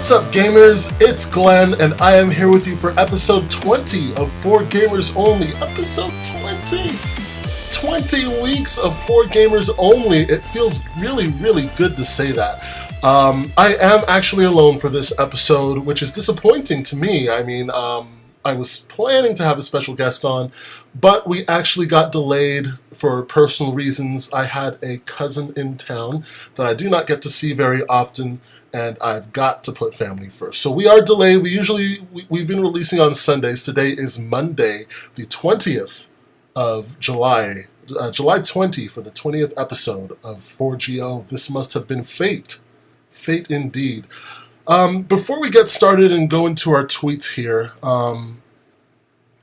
What's up, gamers? It's Glenn, and I am here with you for episode 20 of 4 Gamers Only. Episode 20! 20 weeks of 4 Gamers Only. It feels really, really good to say that. I am actually alone for this episode, which is disappointing to me. I was planning to have a special guest on, but we actually got delayed for personal reasons. I had a cousin in town that I do not get to see very often, and I've got to put family first. So we are delayed. We've been releasing on Sundays. Today is Monday, the 20th of July. July 20 for the 20th episode of 4GO. This must have been fate. Fate indeed. Before we get started and go into our tweets here,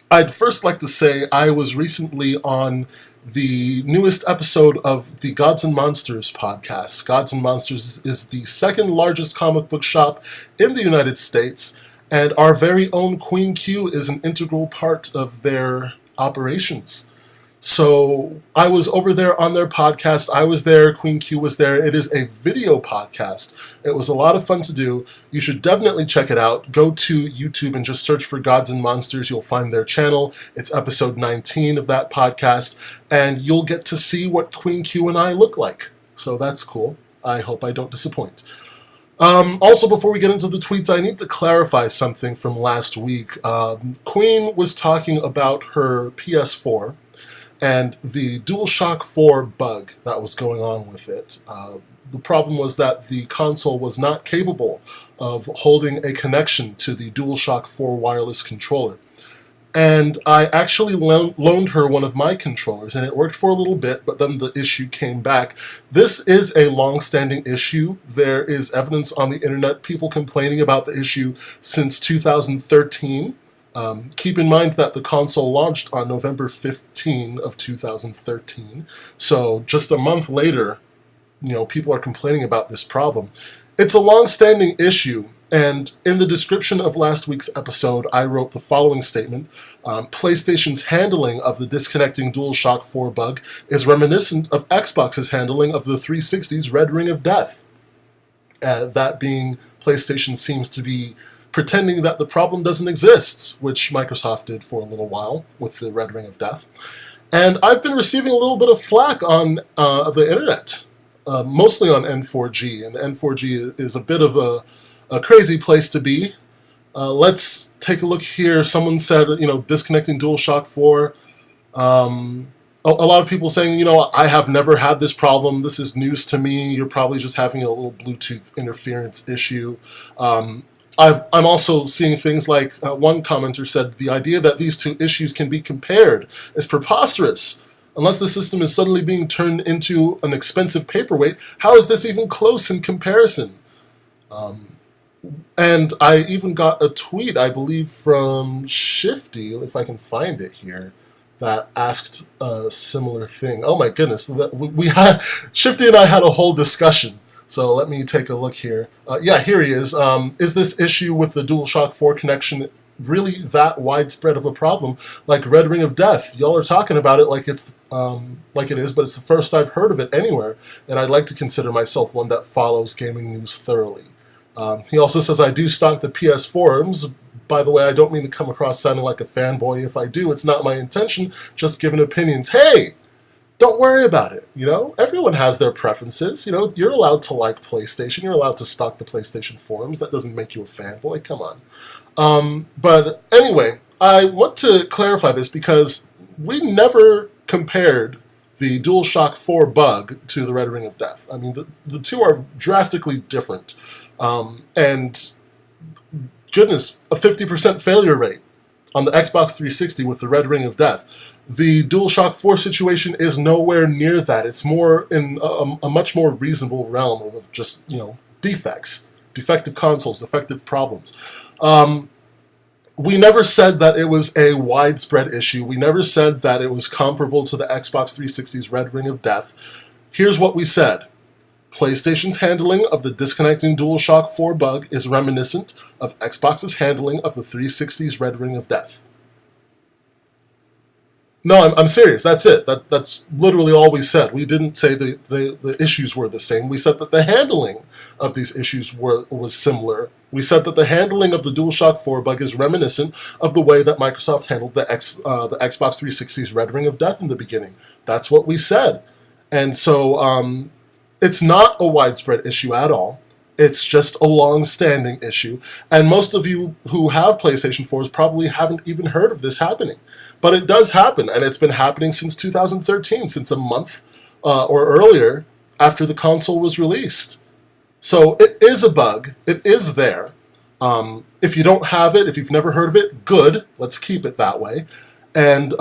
I'd first like to say I was recently on the newest episode of the Gods and Monsters podcast. Gods and Monsters is the second largest comic book shop in the United States, and our very own Queen Q is an integral part of their operations. So I was over there on their podcast. I was there. Queen Q was there. It is a video podcast. It was a lot of fun to do. You should definitely check it out. Go to YouTube and just search for Gods and Monsters. You'll find their channel. It's episode 19 of that podcast, and you'll get to see what Queen Q and I look like. So that's cool. I hope I don't disappoint. Also, before we get into the tweets, I need to clarify something from last week. Queen was talking about her PS4 and the DualShock 4 bug that was going on with it. The problem was that the console was not capable of holding a connection to the DualShock 4 wireless controller. And I actually loaned her one of my controllers, and it worked for a little bit, but then the issue came back. This is a long-standing issue. There is evidence on the internet, people complaining about the issue since 2013. Keep in mind that the console launched on November 15 of 2013, so just a month later, people are complaining about this problem. It's a long-standing issue, and in the description of last week's episode, I wrote the following statement. PlayStation's handling of the disconnecting DualShock 4 bug is reminiscent of Xbox's handling of the 360's Red Ring of Death. That being, PlayStation seems to be pretending that the problem doesn't exist, which Microsoft did for a little while with the Red Ring of Death. And I've been receiving a little bit of flack on the internet, mostly on N4G, and N4G is a bit of a crazy place to be. Let's take a look here. Someone said, disconnecting DualShock 4. A lot of people saying, I have never had this problem. This is news to me. You're probably just having a little Bluetooth interference issue. I'm also seeing things like one commenter said, the idea that these two issues can be compared is preposterous. Unless the system is suddenly being turned into an expensive paperweight, how is this even close in comparison? And I even got a tweet, I believe, from Shifty, if I can find it here, that asked a similar thing. Oh my goodness, Shifty and I had a whole discussion. So let me take a look here. Here he is. Is this issue with the DualShock 4 connection really that widespread of a problem? Like Red Ring of Death, y'all are talking about it like it is, but it's the first I've heard of it anywhere, and I'd like to consider myself one that follows gaming news thoroughly. He also says, I do stock the PS forums. By the way, I don't mean to come across sounding like a fanboy. If I do, it's not my intention, just giving opinions. Hey! Don't worry about it, Everyone has their preferences, You're allowed to like PlayStation. You're allowed to stock the PlayStation forums. That doesn't make you a fanboy. Come on. But anyway, I want to clarify this because we never compared the DualShock 4 bug to the Red Ring of Death. I mean, the two are drastically different. And goodness, a 50% failure rate on the Xbox 360 with the Red Ring of Death. The DualShock 4 situation is nowhere near that. It's more in a much more reasonable realm of just, defects, defective consoles, defective problems. We never said that it was a widespread issue. We never said that it was comparable to the Xbox 360's Red Ring of Death. Here's what we said. PlayStation's handling of the disconnecting DualShock 4 bug is reminiscent of Xbox's handling of the 360's Red Ring of Death. No, I'm serious. That's it. That's literally all we said. We didn't say the issues were the same. We said that the handling of these issues was similar We said that the handling of the DualShock 4 bug is reminiscent of the way that Microsoft handled the Xbox 360's Red Ring of Death in the beginning. That's what we said. And so it's not a widespread issue at all. It's just a long-standing issue. And most of you who have PlayStation 4s probably haven't even heard of this happening. But it does happen, and it's been happening since 2013, since a month or earlier after the console was released. So it is a bug. It is there. If you don't have it, if you've never heard of it, good. Let's keep it that way. And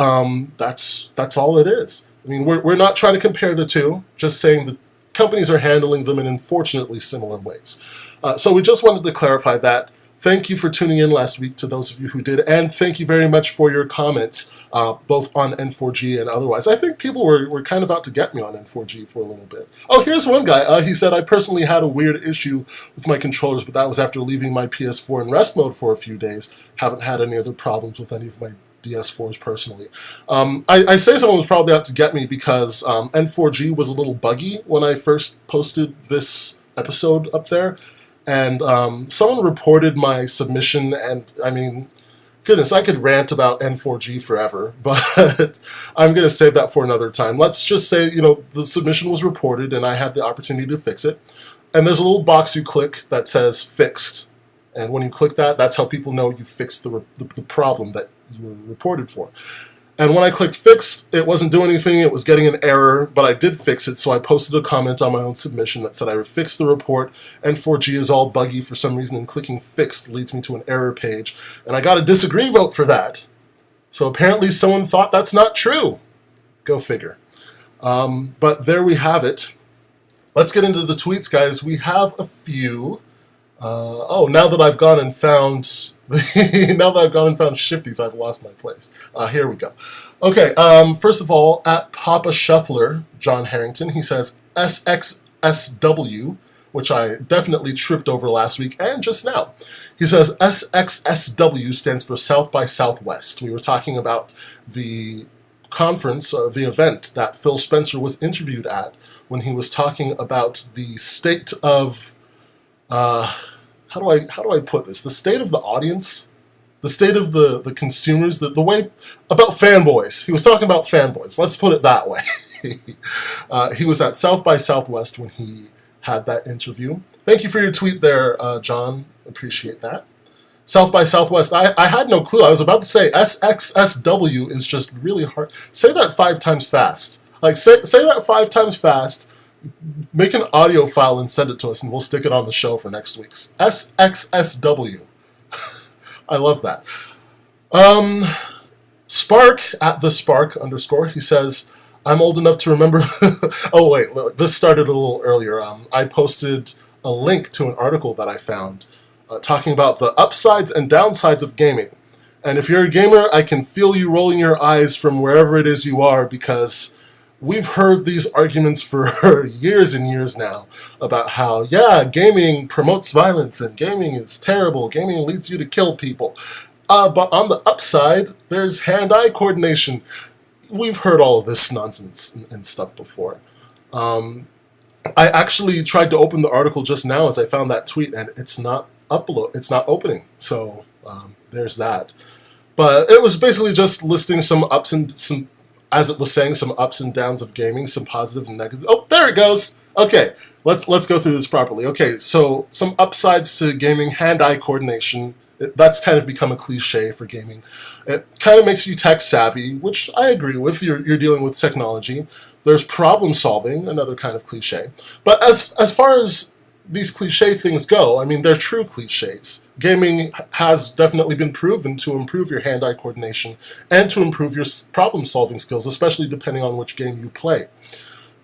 that's all it is. I mean, we're not trying to compare the two, just saying that companies are handling them in unfortunately similar ways. So we just wanted to clarify that. Thank you for tuning in last week to those of you who did, and thank you very much for your comments, both on N4G and otherwise. I think people were kind of out to get me on N4G for a little bit. Oh, here's one guy. He said, I personally had a weird issue with my controllers, but that was after leaving my PS4 in rest mode for a few days. Haven't had any other problems with any of my DS4s personally. I say someone was probably out to get me because N4G was a little buggy when I first posted this episode up there. And someone reported my submission, and I mean, goodness, I could rant about N4G forever, but I'm going to save that for another time. Let's just say, the submission was reported, and I had the opportunity to fix it. And there's a little box you click that says fixed. And when you click that, that's how people know you fixed the problem that you were reported for. And when I clicked fixed, it wasn't doing anything, it was getting an error, but I did fix it, so I posted a comment on my own submission that said I fixed the report, N4G is all buggy for some reason, and clicking fixed leads me to an error page, and I got a disagree vote for that. So apparently someone thought that's not true. Go figure. But there we have it. Let's get into the tweets, guys. We have a few. Now that I've gone and found Shifties, I've lost my place. Here we go. Okay, first of all, at Papa Shuffler, John Harrington, he says SXSW, which I definitely tripped over last week and just now. He says SXSW stands for South by Southwest. We were talking about the conference, the event that Phil Spencer was interviewed at when he was talking about the state of how do I put this? The state of the audience, the state of the consumers, the way about fanboys. He was talking about fanboys. Let's put it that way. He was at South by Southwest when he had that interview. Thank you for your tweet there, John. Appreciate that. South by Southwest. I had no clue. I was about to say SXSW is just really hard. Say that 5 times fast. Like say that 5 times fast. Make an audio file and send it to us, and we'll stick it on the show for next week's. SXSW. I love that. Spark, at the Spark _, he says, I'm old enough to remember... Oh, wait, this started a little earlier. I posted a link to an article that I found talking about the upsides and downsides of gaming. And if you're a gamer, I can feel you rolling your eyes from wherever it is you are, because we've heard these arguments for years and years now about how, yeah, gaming promotes violence and gaming is terrible, gaming leads you to kill people. But on the upside, there's hand-eye coordination. We've heard all of this nonsense and stuff before. I actually tried to open the article just now as I found that tweet, and it's not opening. So there's that. But it was basically just listing some ups and some, as it was saying, some ups and downs of gaming, some positive and negative. Oh, there it goes. Okay, let's go through this properly. Okay, so some upsides to gaming: hand-eye coordination. That's kind of become a cliche for gaming. It kind of makes you tech savvy, which I agree with. You're dealing with technology. There's problem solving, another kind of cliche. But as far as these cliche things go, I mean, they're true cliches. Gaming has definitely been proven to improve your hand-eye coordination and to improve your problem-solving skills, especially depending on which game you play.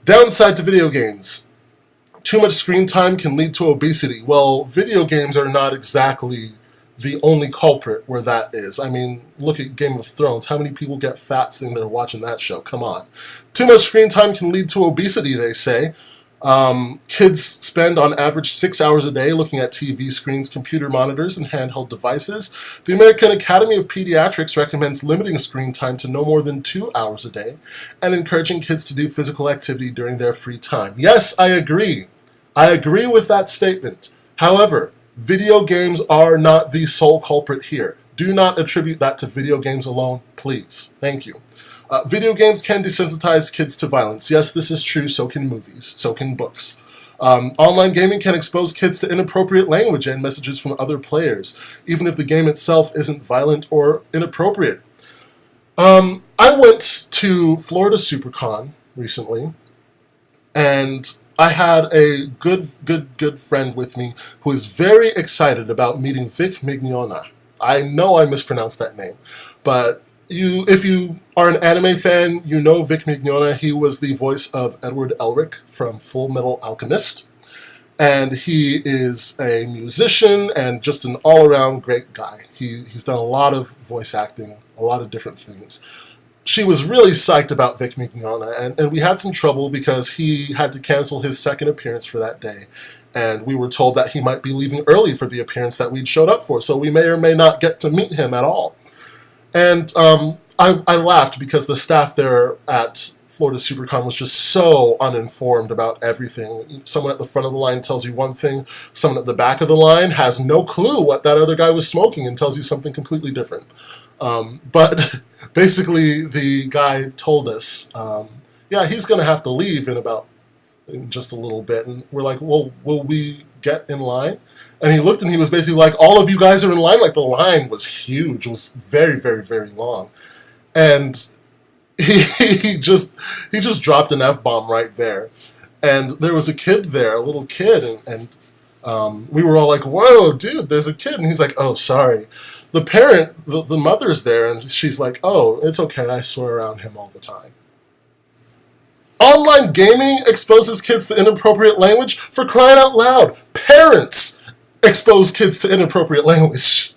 Downside to video games: too much screen time can lead to obesity. Well, video games are not exactly the only culprit where that is. I mean, look at Game of Thrones. How many people get fat sitting there watching that show? Come on. Too much screen time can lead to obesity, they say. Kids spend on average 6 hours a day looking at TV screens, computer monitors, and handheld devices. The American Academy of Pediatrics recommends limiting screen time to no more than 2 hours a day and encouraging kids to do physical activity during their free time. Yes, I agree. I agree with that statement. However, Video games are not the sole culprit here. Do not attribute that to video games alone, please. Thank you. Video games can desensitize kids to violence. Yes, this is true, so can movies, so can books. Online gaming can expose kids to inappropriate language and messages from other players, even if the game itself isn't violent or inappropriate. I went to Florida SuperCon recently, and I had a good friend with me who is very excited about meeting Vic Mignogna. I know I mispronounced that name, but if you are an anime fan, you know Vic Mignogna. He was the voice of Edward Elric from Full Metal Alchemist, and he is a musician and just an all-around great guy. He's done a lot of voice acting, a lot of different things. She was really psyched about Vic Mignogna, and we had some trouble because he had to cancel his second appearance for that day, and we were told that he might be leaving early for the appearance that we'd showed up for, so we may or may not get to meet him at all. And I laughed because the staff there at Florida SuperCon was just so uninformed about everything. Someone at the front of the line tells you one thing, someone at the back of the line has no clue what that other guy was smoking and tells you something completely different. But basically, the guy told us, yeah, he's going to have to leave in just a little bit. And we're like, well, will we get in line? And he looked and he was basically like, all of you guys are in line. Like, the line was huge. It was very, very, very long. And he just dropped an F-bomb right there. And there was a kid there, a little kid, and we were all like, whoa, dude, there's a kid. And he's like, oh, sorry. The parent, the mother's there, and she's like, oh, it's okay, I swear around him all the time. Online gaming exposes kids to inappropriate language? For crying out loud, parents expose kids to inappropriate language.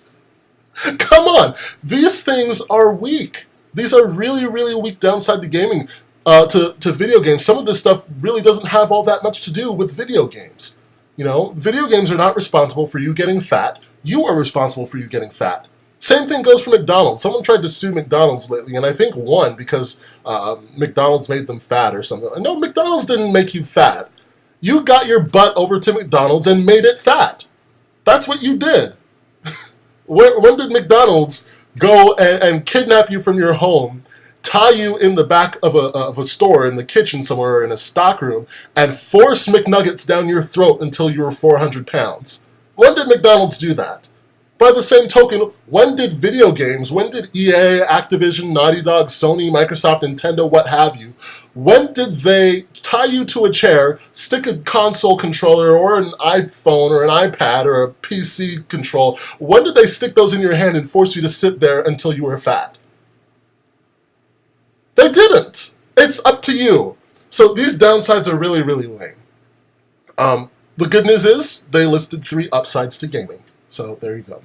Come on, these things are weak. These are really, really weak downside to gaming, to video games. Some of this stuff really doesn't have all that much to do with video games. You know, video games are not responsible for you getting fat. You are responsible for you getting fat. Same thing goes for McDonald's. Someone tried to sue McDonald's lately, and I think won because McDonald's made them fat or something. No, McDonald's didn't make you fat. You got your butt over to McDonald's and made it fat. That's what you did. When did McDonald's go and kidnap you from your home, tie you in the back of a store in the kitchen somewhere or in a stockroom, and force McNuggets down your throat until you were 400 pounds? When did McDonald's do that? By the same token, when did video games, when did EA, Activision, Naughty Dog, Sony, Microsoft, Nintendo, what have you, when did they tie you to a chair, stick a console controller or an iPhone or an iPad or a PC control, when did they stick those in your hand and force you to sit there until you were fat? They didn't. It's up to you. So these downsides are really, really lame. The good news is they listed 3 upsides to gaming. So there you go.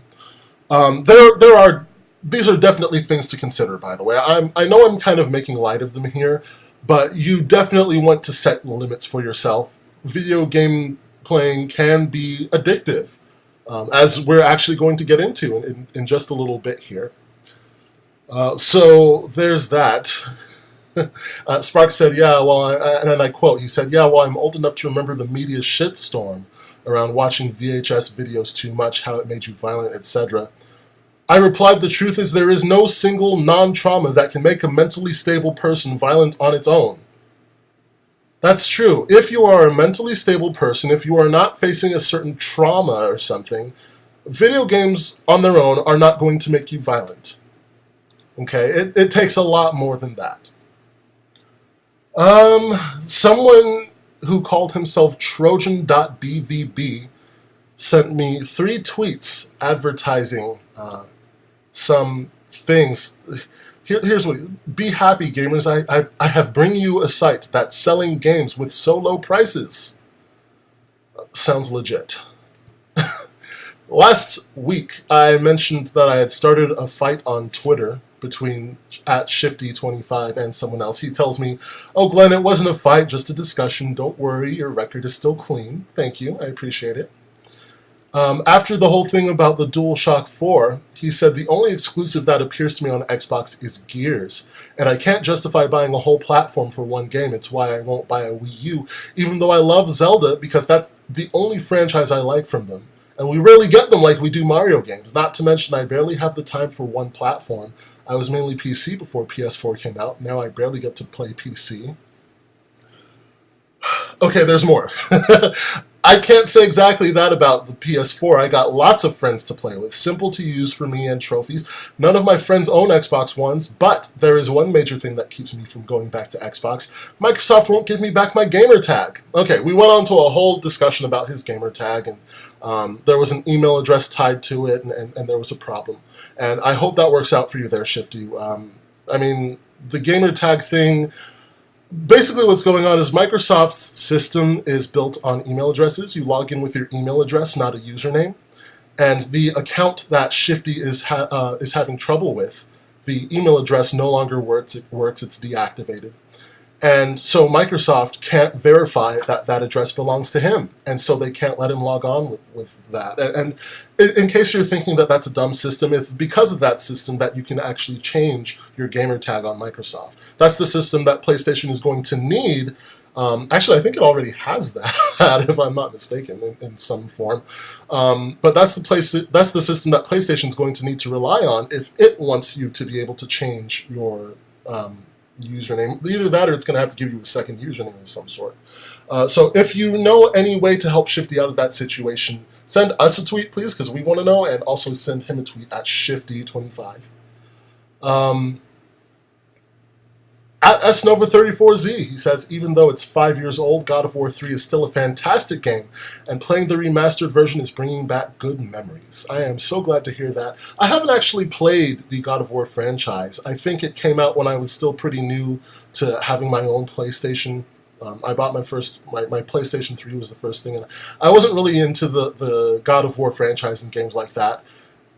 These are definitely things to consider, by the way. I know I'm kind of making light of them here, but you definitely want to set limits for yourself. Video game playing can be addictive, as we're actually going to get into in just a little bit here. So there's that. Spark said, yeah, well, and then I quote, he said, yeah, well, I'm old enough to remember the media shitstorm around watching VHS videos too much, how it made you violent, etc. I replied, the truth is there is no single non-trauma that can make a mentally stable person violent on its own. That's true. If you are a mentally stable person, if you are not facing a certain trauma or something, video games on their own are not going to make you violent. Okay? It takes a lot more than that. Someone who called himself Trojan.bvb sent me 3 tweets advertising some things. Here's what. Be happy, gamers. I have bring you a site that's selling games with so low prices. Sounds legit. Last week, I mentioned that I had started a fight on Twitter between @Shifty25 and someone else. He tells me, oh, Glenn, it wasn't a fight, just a discussion. Don't worry, your record is still clean. Thank you, I appreciate it. After the whole thing about the DualShock 4, he said the only exclusive that appears to me on Xbox is Gears, and I can't justify buying a whole platform for one game. It's why I won't buy a Wii U, even though I love Zelda, because that's the only franchise I like from them. And we rarely get them like we do Mario games. Not to mention, I barely have the time for one platform. I was mainly PC before PS4 came out. Now I barely get to play PC. Okay, there's more. I can't say exactly that about the PS4. I got lots of friends to play with. Simple to use for me and trophies. None of my friends own Xbox Ones, but there is one major thing that keeps me from going back to Xbox. Microsoft won't give me back my gamer tag. Okay, we went on to a whole discussion about his gamer tag, and there was an email address tied to it, and there was a problem. And I hope that works out for you there, Shifty. I mean, the gamer tag thing... Basically what's going on is Microsoft's system is built on email addresses. You log in with your email address, not a username. And the account that Shifty is having trouble with, the email address no longer works, it's deactivated. And so Microsoft can't verify that that address belongs to him. And so they can't let him log on with that. And in case you're thinking that that's a dumb system, it's because of that system that you can actually change your gamer tag on Microsoft. That's the system that PlayStation is going to need. Actually, I think it already has that, if I'm not mistaken, in some form. But that's the system that PlayStation is going to need to rely on if it wants you to be able to change your username. Either that or it's going to have to give you a second username of some sort. So if you know any way to help Shifty out of that situation, send us a tweet, please, because we want to know, and also send him a tweet at Shifty25. At SNova34Z, he says, even though it's 5 years old, God of War 3 is still a fantastic game, and playing the remastered version is bringing back good memories. I am so glad to hear that. I haven't actually played the God of War franchise. I think it came out when I was still pretty new to having my own PlayStation. I bought my PlayStation 3 was the first thing, and I wasn't really into the God of War franchise and games like that.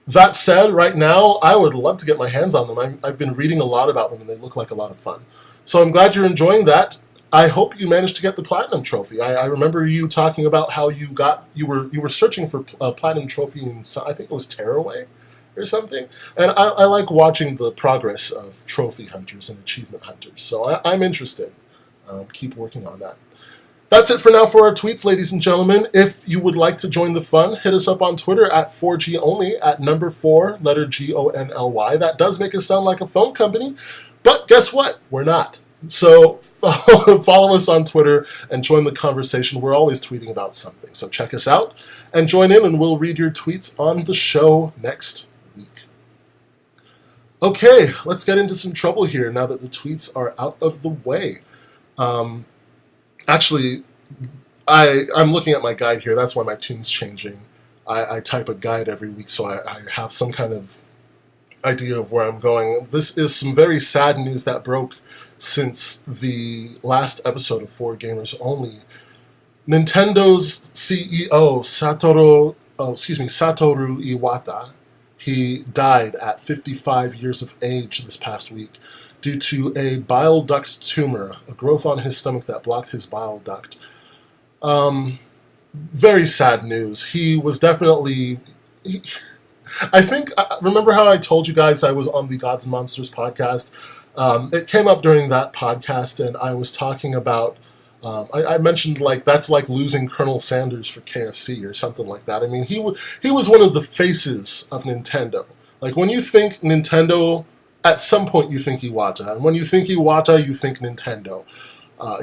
That said, right now, I would love to get my hands on them. I've been reading a lot about them, and they look like a lot of fun. So I'm glad you're enjoying that. I hope you managed to get the Platinum Trophy. I remember you talking about how you were searching for a Platinum Trophy in, I think it was Tearaway or something. And I like watching the progress of trophy hunters and achievement hunters. So I'm interested. Keep working on that. That's it for now for our tweets, ladies and gentlemen. If you would like to join the fun, hit us up on Twitter at 4GOnly, at number 4, letter GONLY. That does make us sound like a phone company, but guess what? We're not. So follow us on Twitter and join the conversation. We're always tweeting about something. So check us out and join in, and we'll read your tweets on the show next week. Okay, let's get into some trouble here now that the tweets are out of the way. Actually, I'm looking at my guide here. That's why my tune's changing. I type a guide every week, so I have some kind of idea of where I'm going. This is some very sad news that broke since the last episode of 4Gamers Only. Nintendo's CEO, Satoru Iwata, he died at 55 years of age this past week due to a bile duct tumor, a growth on his stomach that blocked his bile duct. Very sad news. He was definitely... remember how I told you guys I was on the Gods and Monsters podcast? It came up during that podcast, and I was talking about... I mentioned, that's like losing Colonel Sanders for KFC or something like that. I mean, he was one of the faces of Nintendo. Like, when you think Nintendo... At some point, you think Iwata. And when you think Iwata, you think Nintendo.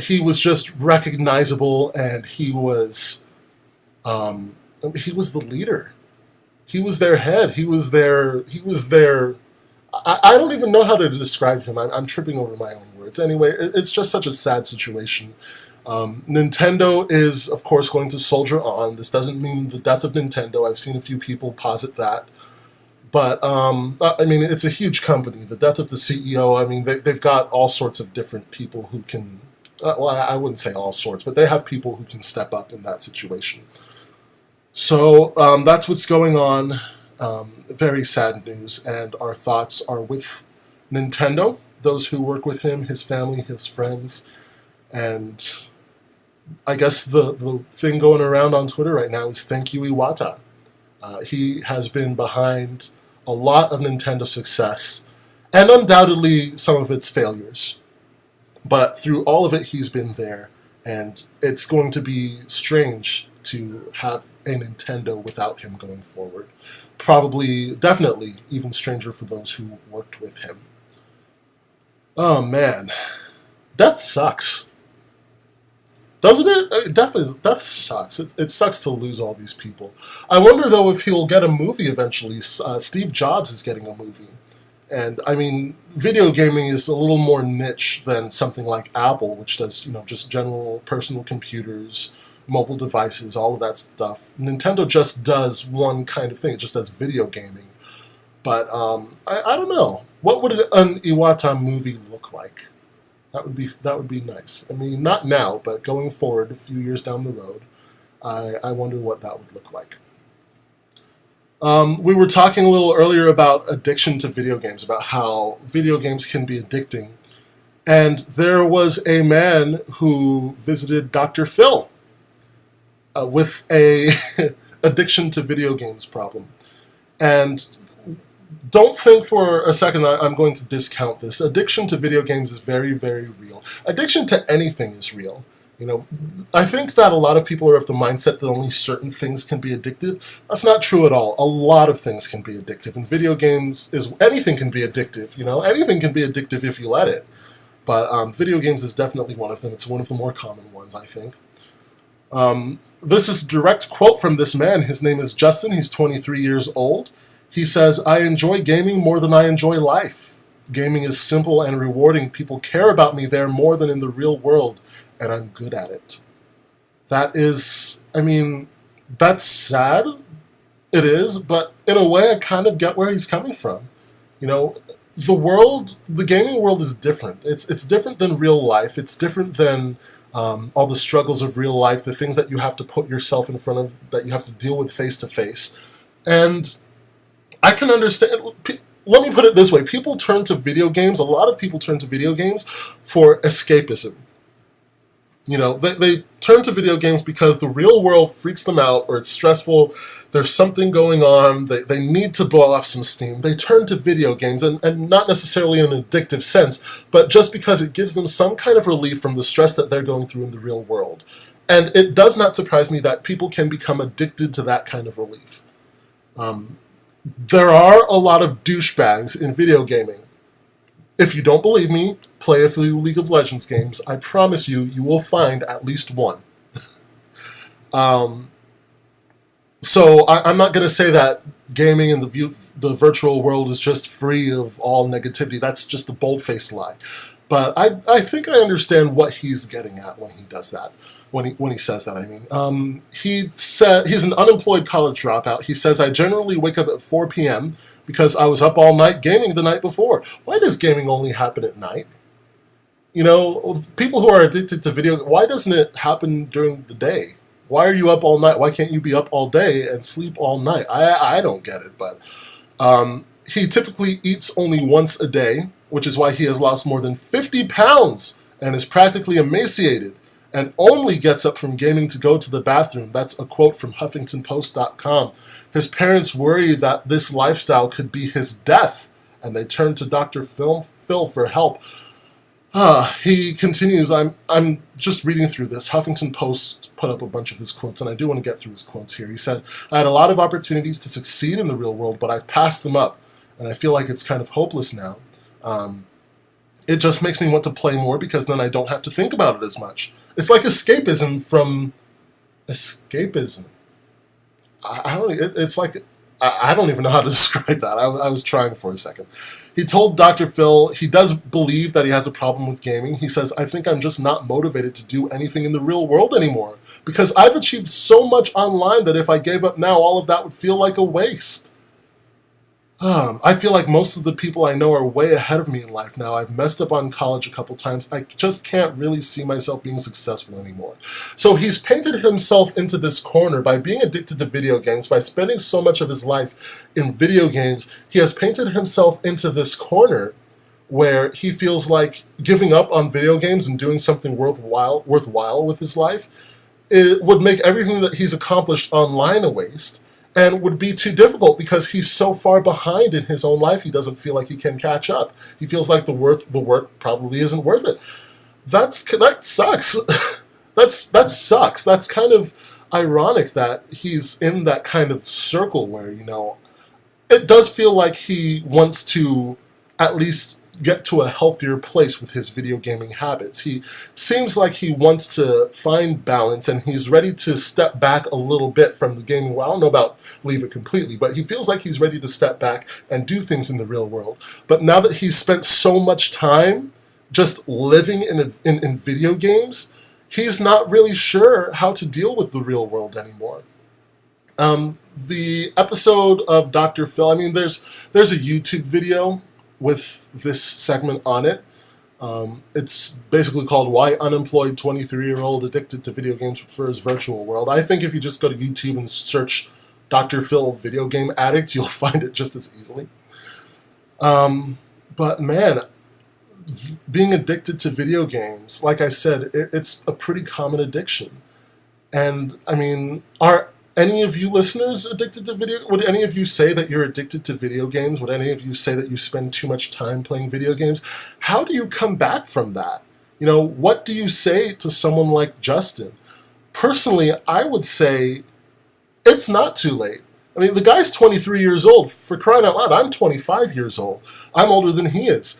He was just recognizable, and he was the leader. He was their head. He was their... I don't even know how to describe him. I'm tripping over my own words. Anyway, it's just such a sad situation. Nintendo is, of course, going to soldier on. This doesn't mean the death of Nintendo. I've seen a few people posit that. But, I mean, it's a huge company. The death of the CEO, I mean, they've got all sorts of different people who can... well, I wouldn't say all sorts, but they have people who can step up in that situation. So, that's what's going on. Very sad news, and our thoughts are with Nintendo, those who work with him, his family, his friends, and I guess the thing going around on Twitter right now is thank you, Iwata. He has been behind a lot of Nintendo success, and undoubtedly some of its failures. But through all of it, he's been there, and it's going to be strange to have a Nintendo without him going forward. Probably, definitely, even stranger for those who worked with him. Oh man, death sucks. Doesn't it? I mean, death sucks. It sucks to lose all these people. I wonder, though, if he'll get a movie eventually. Steve Jobs is getting a movie. And, I mean, video gaming is a little more niche than something like Apple, which does, just general personal computers, mobile devices, all of that stuff. Nintendo just does one kind of thing. It just does video gaming. But, I don't know. What would an Iwata movie look like? That would be nice. I mean, not now, but going forward, a few years down the road, I wonder what that would look like. We were talking a little earlier about addiction to video games, about how video games can be addicting. And there was a man who visited Dr. Phil with a addiction to video games problem. And don't think for a second that I'm going to discount this. Addiction to video games is very, very real. Addiction to anything is real. I think that a lot of people are of the mindset that only certain things can be addictive. That's not true at all. A lot of things can be addictive, and video games anything can be addictive. Anything can be addictive if you let it. But video games is definitely one of them. It's one of the more common ones, I think. This is a direct quote from this man. His name is Justin. He's 23 years old. He says, "I enjoy gaming more than I enjoy life. Gaming is simple and rewarding. People care about me there more than in the real world, and I'm good at it." That is, that's sad. It is, but in a way I kind of get where he's coming from. The gaming world is different. It's different than real life. It's different than all the struggles of real life, the things that you have to put yourself in front of, that you have to deal with face to face. And I can understand. Let me put it this way. People turn to video games. A lot of people turn to video games for escapism. They turn to video games because the real world freaks them out, or it's stressful. There's something going on. They need to blow off some steam. They turn to video games, and not necessarily in an addictive sense, but just because it gives them some kind of relief from the stress that they're going through in the real world. And it does not surprise me that people can become addicted to that kind of relief. There are a lot of douchebags in video gaming. If you don't believe me, play a few League of Legends games. I promise you, you will find at least one. So I'm not going to say that gaming in the virtual world is just free of all negativity. That's just a bold-faced lie. But I think I understand what he's getting at when he does that. When he says that, he said he's an unemployed college dropout. He says, "I generally wake up at 4 p.m. because I was up all night gaming the night before." Why does gaming only happen at night? People who are addicted to video, why doesn't it happen during the day? Why are you up all night? Why can't you be up all day and sleep all night? I don't get it, but he typically eats only once a day, which is why he has lost more than 50 pounds and is practically emaciated, and only gets up from gaming to go to the bathroom. That's a quote from HuffingtonPost.com. His parents worry that this lifestyle could be his death, and they turn to Dr. Phil for help. He continues, I'm just reading through this. Huffington Post put up a bunch of his quotes, and I do want to get through his quotes here. He said, "I had a lot of opportunities to succeed in the real world, but I've passed them up, and I feel like it's kind of hopeless now. It just makes me want to play more because then I don't have to think about it as much." It's like escapism from escapism. I don't even know how to describe that. I was trying for a second. He told Dr. Phil he does believe that he has a problem with gaming. He says, "I think I'm just not motivated to do anything in the real world anymore because I've achieved so much online that if I gave up now, all of that would feel like a waste. I feel like most of the people I know are way ahead of me in life now. I've messed up on college a couple times. I just can't really see myself being successful anymore." So he's painted himself into this corner by being addicted to video games, by spending so much of his life in video games. He has painted himself into this corner where he feels like giving up on video games and doing something worthwhile with his life, it would make everything that he's accomplished online a waste. And would be too difficult because he's so far behind in his own life, he doesn't feel like he can catch up. He feels like the work probably isn't worth it. That sucks. that sucks. That's kind of ironic that he's in that kind of circle where, it does feel like he wants to at least get to a healthier place with his video gaming habits. He seems like he wants to find balance, and he's ready to step back a little bit from the gaming world. I don't know about leave it completely, but he feels like he's ready to step back and do things in the real world. But now that he's spent so much time just living in video games, he's not really sure how to deal with the real world anymore. The episode of Dr. Phil, I mean, there's a YouTube video with this segment on it. It's basically called Why Unemployed 23-Year-Old Addicted to Video Games Prefers Virtual World. I think if you just go to YouTube and search Dr. Phil video game addict, you'll find it just as easily. But man, being addicted to video games, like I said, it's a pretty common addiction. And I mean, are any of you listeners addicted to video? Would any of you say that you're addicted to video games? Would any of you say that you spend too much time playing video games? How do you come back from that? What do you say to someone like Justin? Personally, I would say it's not too late. I mean, the guy's 23 years old. For crying out loud, I'm 25 years old. I'm older than he is.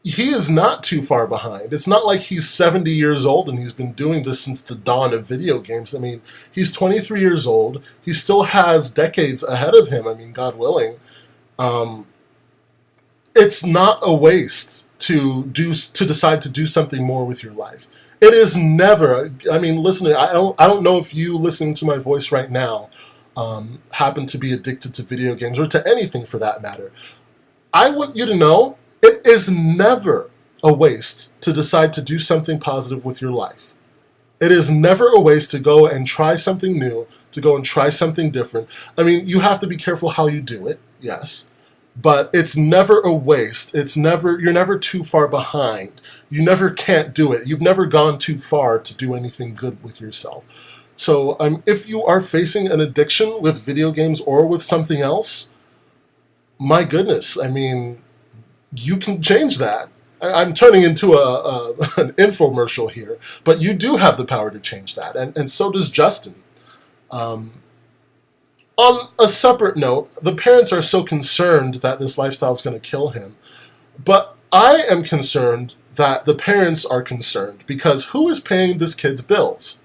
He is not too far behind. It's not like he's 70 years old and he's been doing this since the dawn of video games. I mean, he's 23 years old. He still has decades ahead of him, I mean, God willing. It's not a waste to decide to do something more with your life. It is never, I mean, listen, I don't know if you listening to my voice right now happen to be addicted to video games or to anything for that matter. I want you to know it is never a waste to decide to do something positive with your life. It is never a waste to go and try something new, to go and try something different. I mean, you have to be careful how you do it, yes. But it's never a waste. You're never too far behind. You never can't do it. You've never gone too far to do anything good with yourself. So if you are facing an addiction with video games or with something else, my goodness, I mean, you can change that. I'm turning into an infomercial here, but you do have the power to change that, and so does Justin. On a separate note, the parents are so concerned that this lifestyle is going to kill him, but I am concerned that the parents are concerned, because who is paying this kid's bills?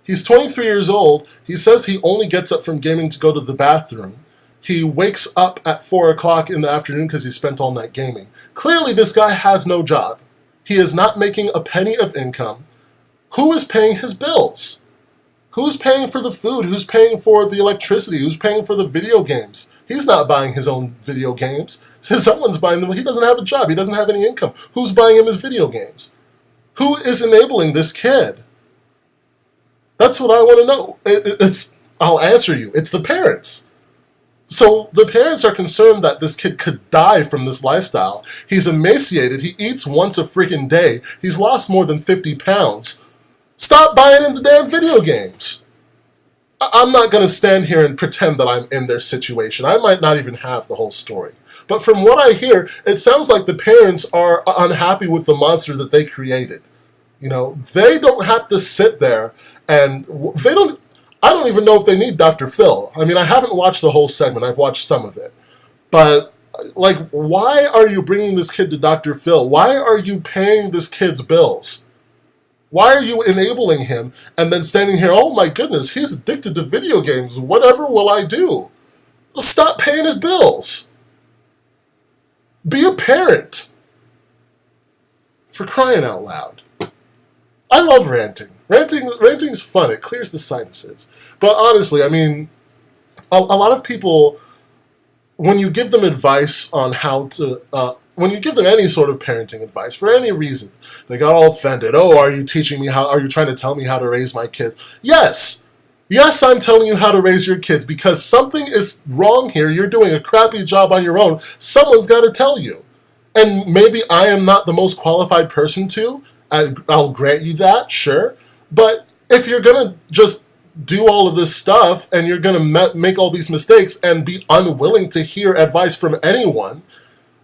He's 23 years old. He says he only gets up from gaming to go to the bathroom. He wakes up at 4 o'clock in the afternoon because he spent all night gaming. Clearly, this guy has no job. He is not making a penny of income. Who is paying his bills? Who's paying for the food? Who's paying for the electricity? Who's paying for the video games? He's not buying his own video games. Someone's buying them. He doesn't have a job. He doesn't have any income. Who's buying him his video games? Who is enabling this kid? That's what I want to know. I'll answer you. It's the parents. So the parents are concerned that this kid could die from this lifestyle. He's emaciated. He eats once a freaking day. He's lost more than 50 pounds. Stop buying into damn video games. I'm not going to stand here and pretend that I'm in their situation. I might not even have the whole story. But from what I hear, it sounds like the parents are unhappy with the monster that they created. They don't have to sit there and I don't even know if they need Dr. Phil. I mean, I haven't watched the whole segment. I've watched some of it. But, why are you bringing this kid to Dr. Phil? Why are you paying this kid's bills? Why are you enabling him and then standing here, oh my goodness, he's addicted to video games. Whatever will I do? Stop paying his bills. Be a parent. For crying out loud. I love ranting. Ranting's fun. It clears the sinuses. But honestly, I mean, a lot of people, when you give them advice on how to, when you give them any sort of parenting advice, for any reason, they got all offended. Oh, are you trying to tell me how to raise my kids? Yes, I'm telling you how to raise your kids, because something is wrong here. You're doing a crappy job on your own. Someone's got to tell you. And maybe I am not the most qualified person to. I'll grant you that, sure. But if you're going to just do all of this stuff and you're going to make all these mistakes and be unwilling to hear advice from anyone,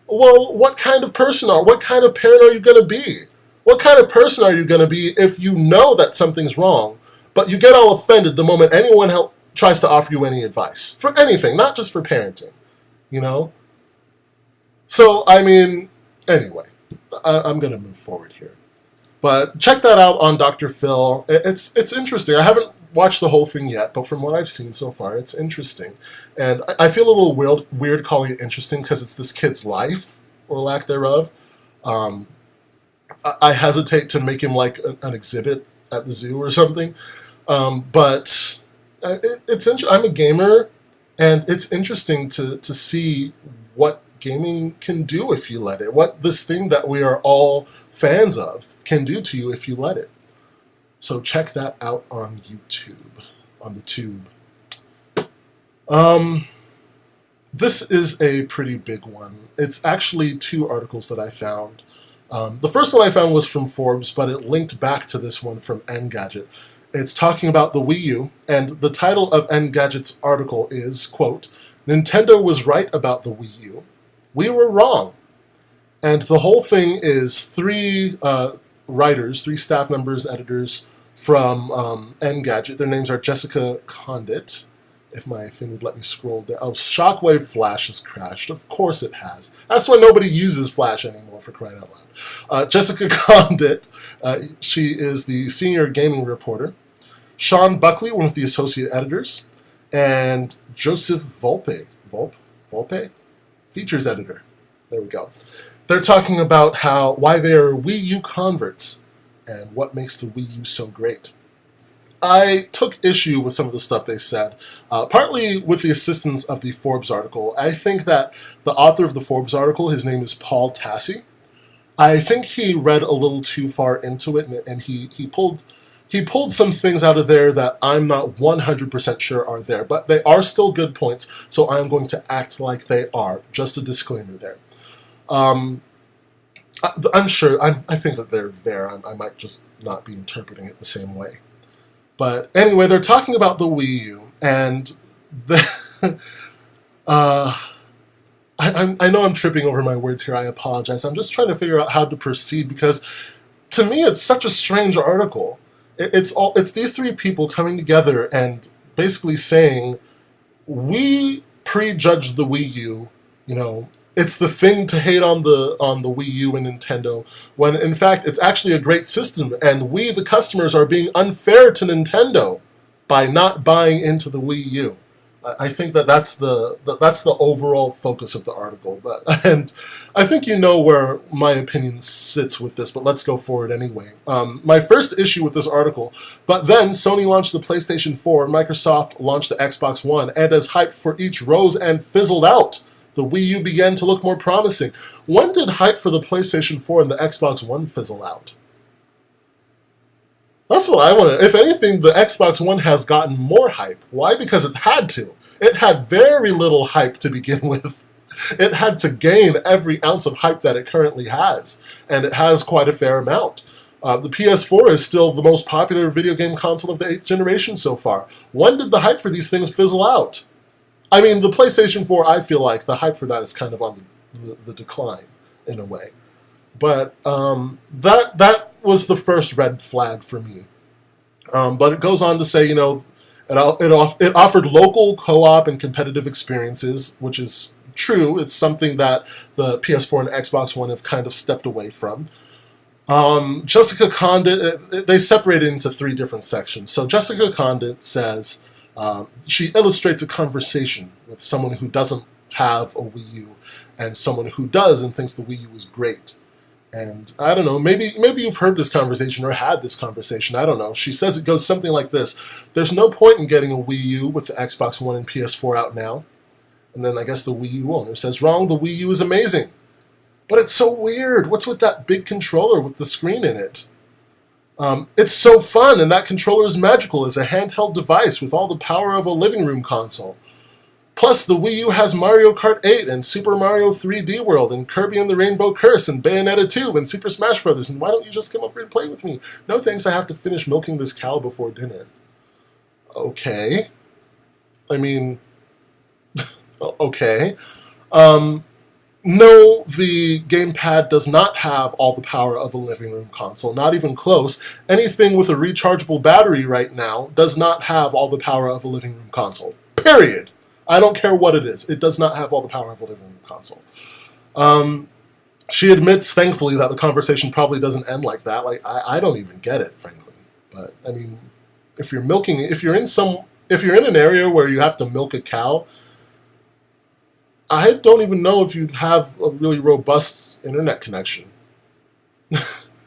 well, what kind of parent are you going to be? What kind of person are you going to be if you know that something's wrong, but you get all offended the moment anyone tries to offer you any advice. For anything, not just for parenting, you know? So, I mean, anyway, I'm going to move forward here. But check that out on Dr. Phil. It's interesting. I haven't watched the whole thing yet, but from what I've seen so far, it's interesting. And I feel a little weird calling it interesting because it's this kid's life, or lack thereof. I hesitate to make him like an exhibit at the zoo or something. But I'm a gamer, and it's interesting to see what gaming can do if you let it. What this thing that we are all fans of can do to you if you let it. So check that out on YouTube, on the tube. This is a pretty big one. It's actually 2 articles that I found. The first one I found was from Forbes, but it linked back to this one from Engadget. It's talking about the Wii U, and the title of Engadget's article is, quote, "Nintendo was right about the Wii U. We were wrong." And the whole thing is 3 writers, 3 staff members, editors from Engadget. Their names are Jessica Condit. If my thing would let me scroll down. Oh, Shockwave Flash has crashed. Of course it has. That's why nobody uses Flash anymore, for crying out loud. Jessica Condit, she is the senior gaming reporter. Sean Buckley, one of the associate editors. And Joseph Volpe, features editor. There we go. They're talking about why they are Wii U converts and what makes the Wii U so great. I took issue with some of the stuff they said, partly with the assistance of the Forbes article. I think that the author of the Forbes article, his name is Paul Tassi. I think he read a little too far into it, and he pulled some things out of there that I'm not 100% sure are there, but they are still good points, so I'm going to act like they are. Just a disclaimer there. I'm sure, I think that they're there. I might just not be interpreting it the same way. But anyway, they're talking about the Wii U, and I know I'm tripping over my words here. I apologize. I'm just trying to figure out how to proceed, because to me it's such a strange article. It's these 3 people coming together and basically saying, we prejudged the Wii U, you know, it's the thing to hate on the Wii U and Nintendo, when in fact it's actually a great system, and we, the customers, are being unfair to Nintendo by not buying into the Wii U. I think that's the overall focus of the article, and I think you know where my opinion sits with this, but let's go forward anyway. My first issue with this article, but then Sony launched the PlayStation 4, Microsoft launched the Xbox One, and as hype for each rose and fizzled out, the Wii U began to look more promising. When did hype for the PlayStation 4 and the Xbox One fizzle out? That's what I want to... If anything, the Xbox One has gotten more hype. Why? Because it had to. It had very little hype to begin with. It had to gain every ounce of hype that it currently has. And it has quite a fair amount. The PS4 is still the most popular video game console of the 8th generation so far. When did the hype for these things fizzle out? I mean, the PlayStation 4, I feel like the hype for that is kind of on the decline, in a way. But that was the first red flag for me. But it goes on to say, you know, it offered local co-op and competitive experiences, which is true. It's something that the PS4 and Xbox One have kind of stepped away from. Jessica Condit, they separated into 3 different sections. So Jessica Condit says... she illustrates a conversation with someone who doesn't have a Wii U and someone who does and thinks the Wii U is great. And I don't know, maybe you've heard this conversation or had this conversation, I don't know. She says it goes something like this: there's no point in getting a Wii U with the Xbox One and PS4 out now. And then I guess the Wii U owner says, wrong, the Wii U is amazing. But it's so weird. What's with that big controller with the screen in it? It's so fun, and that controller is magical as a handheld device with all the power of a living room console. Plus, the Wii U has Mario Kart 8 and Super Mario 3D World and Kirby and the Rainbow Curse and Bayonetta 2 and Super Smash Bros. And why don't you just come over and play with me? No thanks, I have to finish milking this cow before dinner. Okay. I mean, okay. No, the gamepad does not have all the power of a living room console, not even close. Anything with a rechargeable battery right now does not have all the power of a living room console. Period. I don't care what it is. It does not have all the power of a living room console. She admits, thankfully, that the conversation probably doesn't end like that. Like, I don't even get it, frankly. But, I mean, if you're in an area where you have to milk a cow, I don't even know if you'd have a really robust internet connection.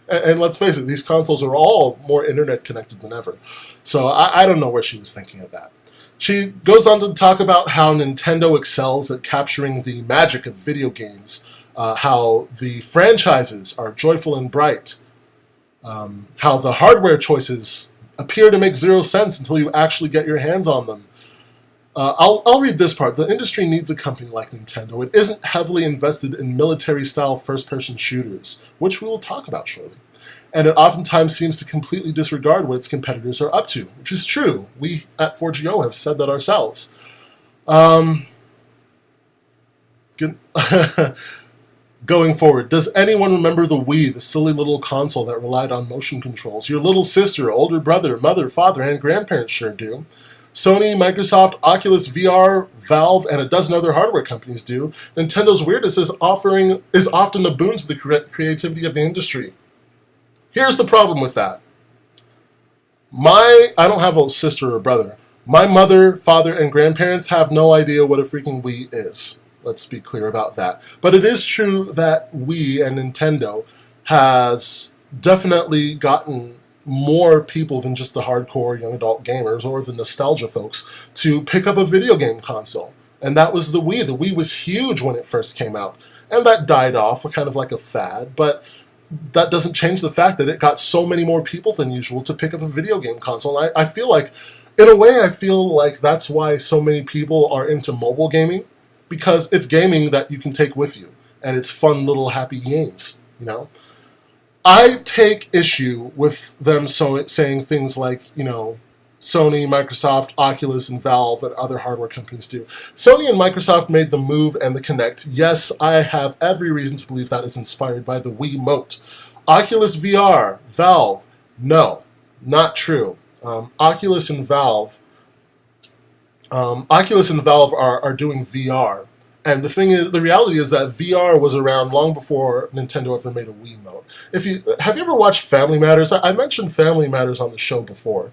And let's face it, these consoles are all more internet connected than ever. So I don't know where she was thinking of that. She goes on to talk about how Nintendo excels at capturing the magic of video games, how the franchises are joyful and bright, how the hardware choices appear to make zero sense until you actually get your hands on them. I'll read this part. The industry needs a company like Nintendo. It isn't heavily invested in military-style first-person shooters, which we will talk about shortly. And it oftentimes seems to completely disregard what its competitors are up to, which is true. We at 4GO have said that ourselves. Going forward, does anyone remember the Wii, the silly little console that relied on motion controls? Your little sister, older brother, mother, father, and grandparents sure do. Sony, Microsoft, Oculus VR, Valve, and a dozen other hardware companies do. Nintendo's weirdness is often a boon to the creativity of the industry. Here's the problem with that. I don't have a sister or brother. My mother, father, and grandparents have no idea what a freaking Wii is. Let's be clear about that. But it is true that Wii and Nintendo has definitely gotten more people than just the hardcore young adult gamers or the nostalgia folks to pick up a video game console. And that was the Wii. The Wii was huge when it first came out. And that died off, kind of like a fad. But that doesn't change the fact that it got so many more people than usual to pick up a video game console. I feel like, in a way, I feel like that's why so many people are into mobile gaming, because it's gaming that you can take with you, and it's fun little happy games, you know? I take issue with them saying things like, Sony, Microsoft, Oculus, and Valve, and other hardware companies do. Sony and Microsoft made the Move and the Kinect. Yes, I have every reason to believe that is inspired by the Wiimote. Oculus VR, Valve, no, not true. Oculus and Valve are doing VR. And the reality is that VR was around long before Nintendo ever made a Wiimote. Have you ever watched Family Matters? I mentioned Family Matters on the show before.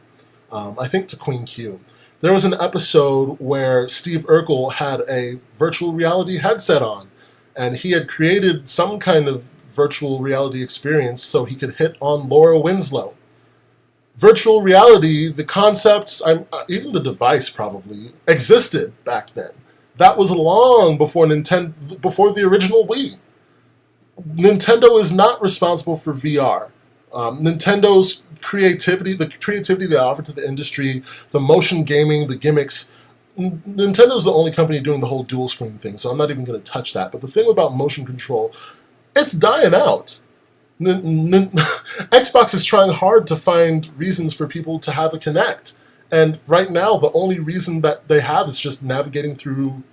I think to Queen Q. There was an episode where Steve Urkel had a virtual reality headset on, and he had created some kind of virtual reality experience so he could hit on Laura Winslow. Virtual reality, the concepts, even the device probably, existed back then. That was long before before the original Wii. Nintendo is not responsible for VR. Nintendo's creativity, the creativity they offer to the industry, the motion gaming, the gimmicks. Nintendo's the only company doing the whole dual screen thing, so I'm not even going to touch that. But the thing about motion control, it's dying out. Xbox is trying hard to find reasons for people to have a Kinect. And right now, the only reason that they have is just navigating through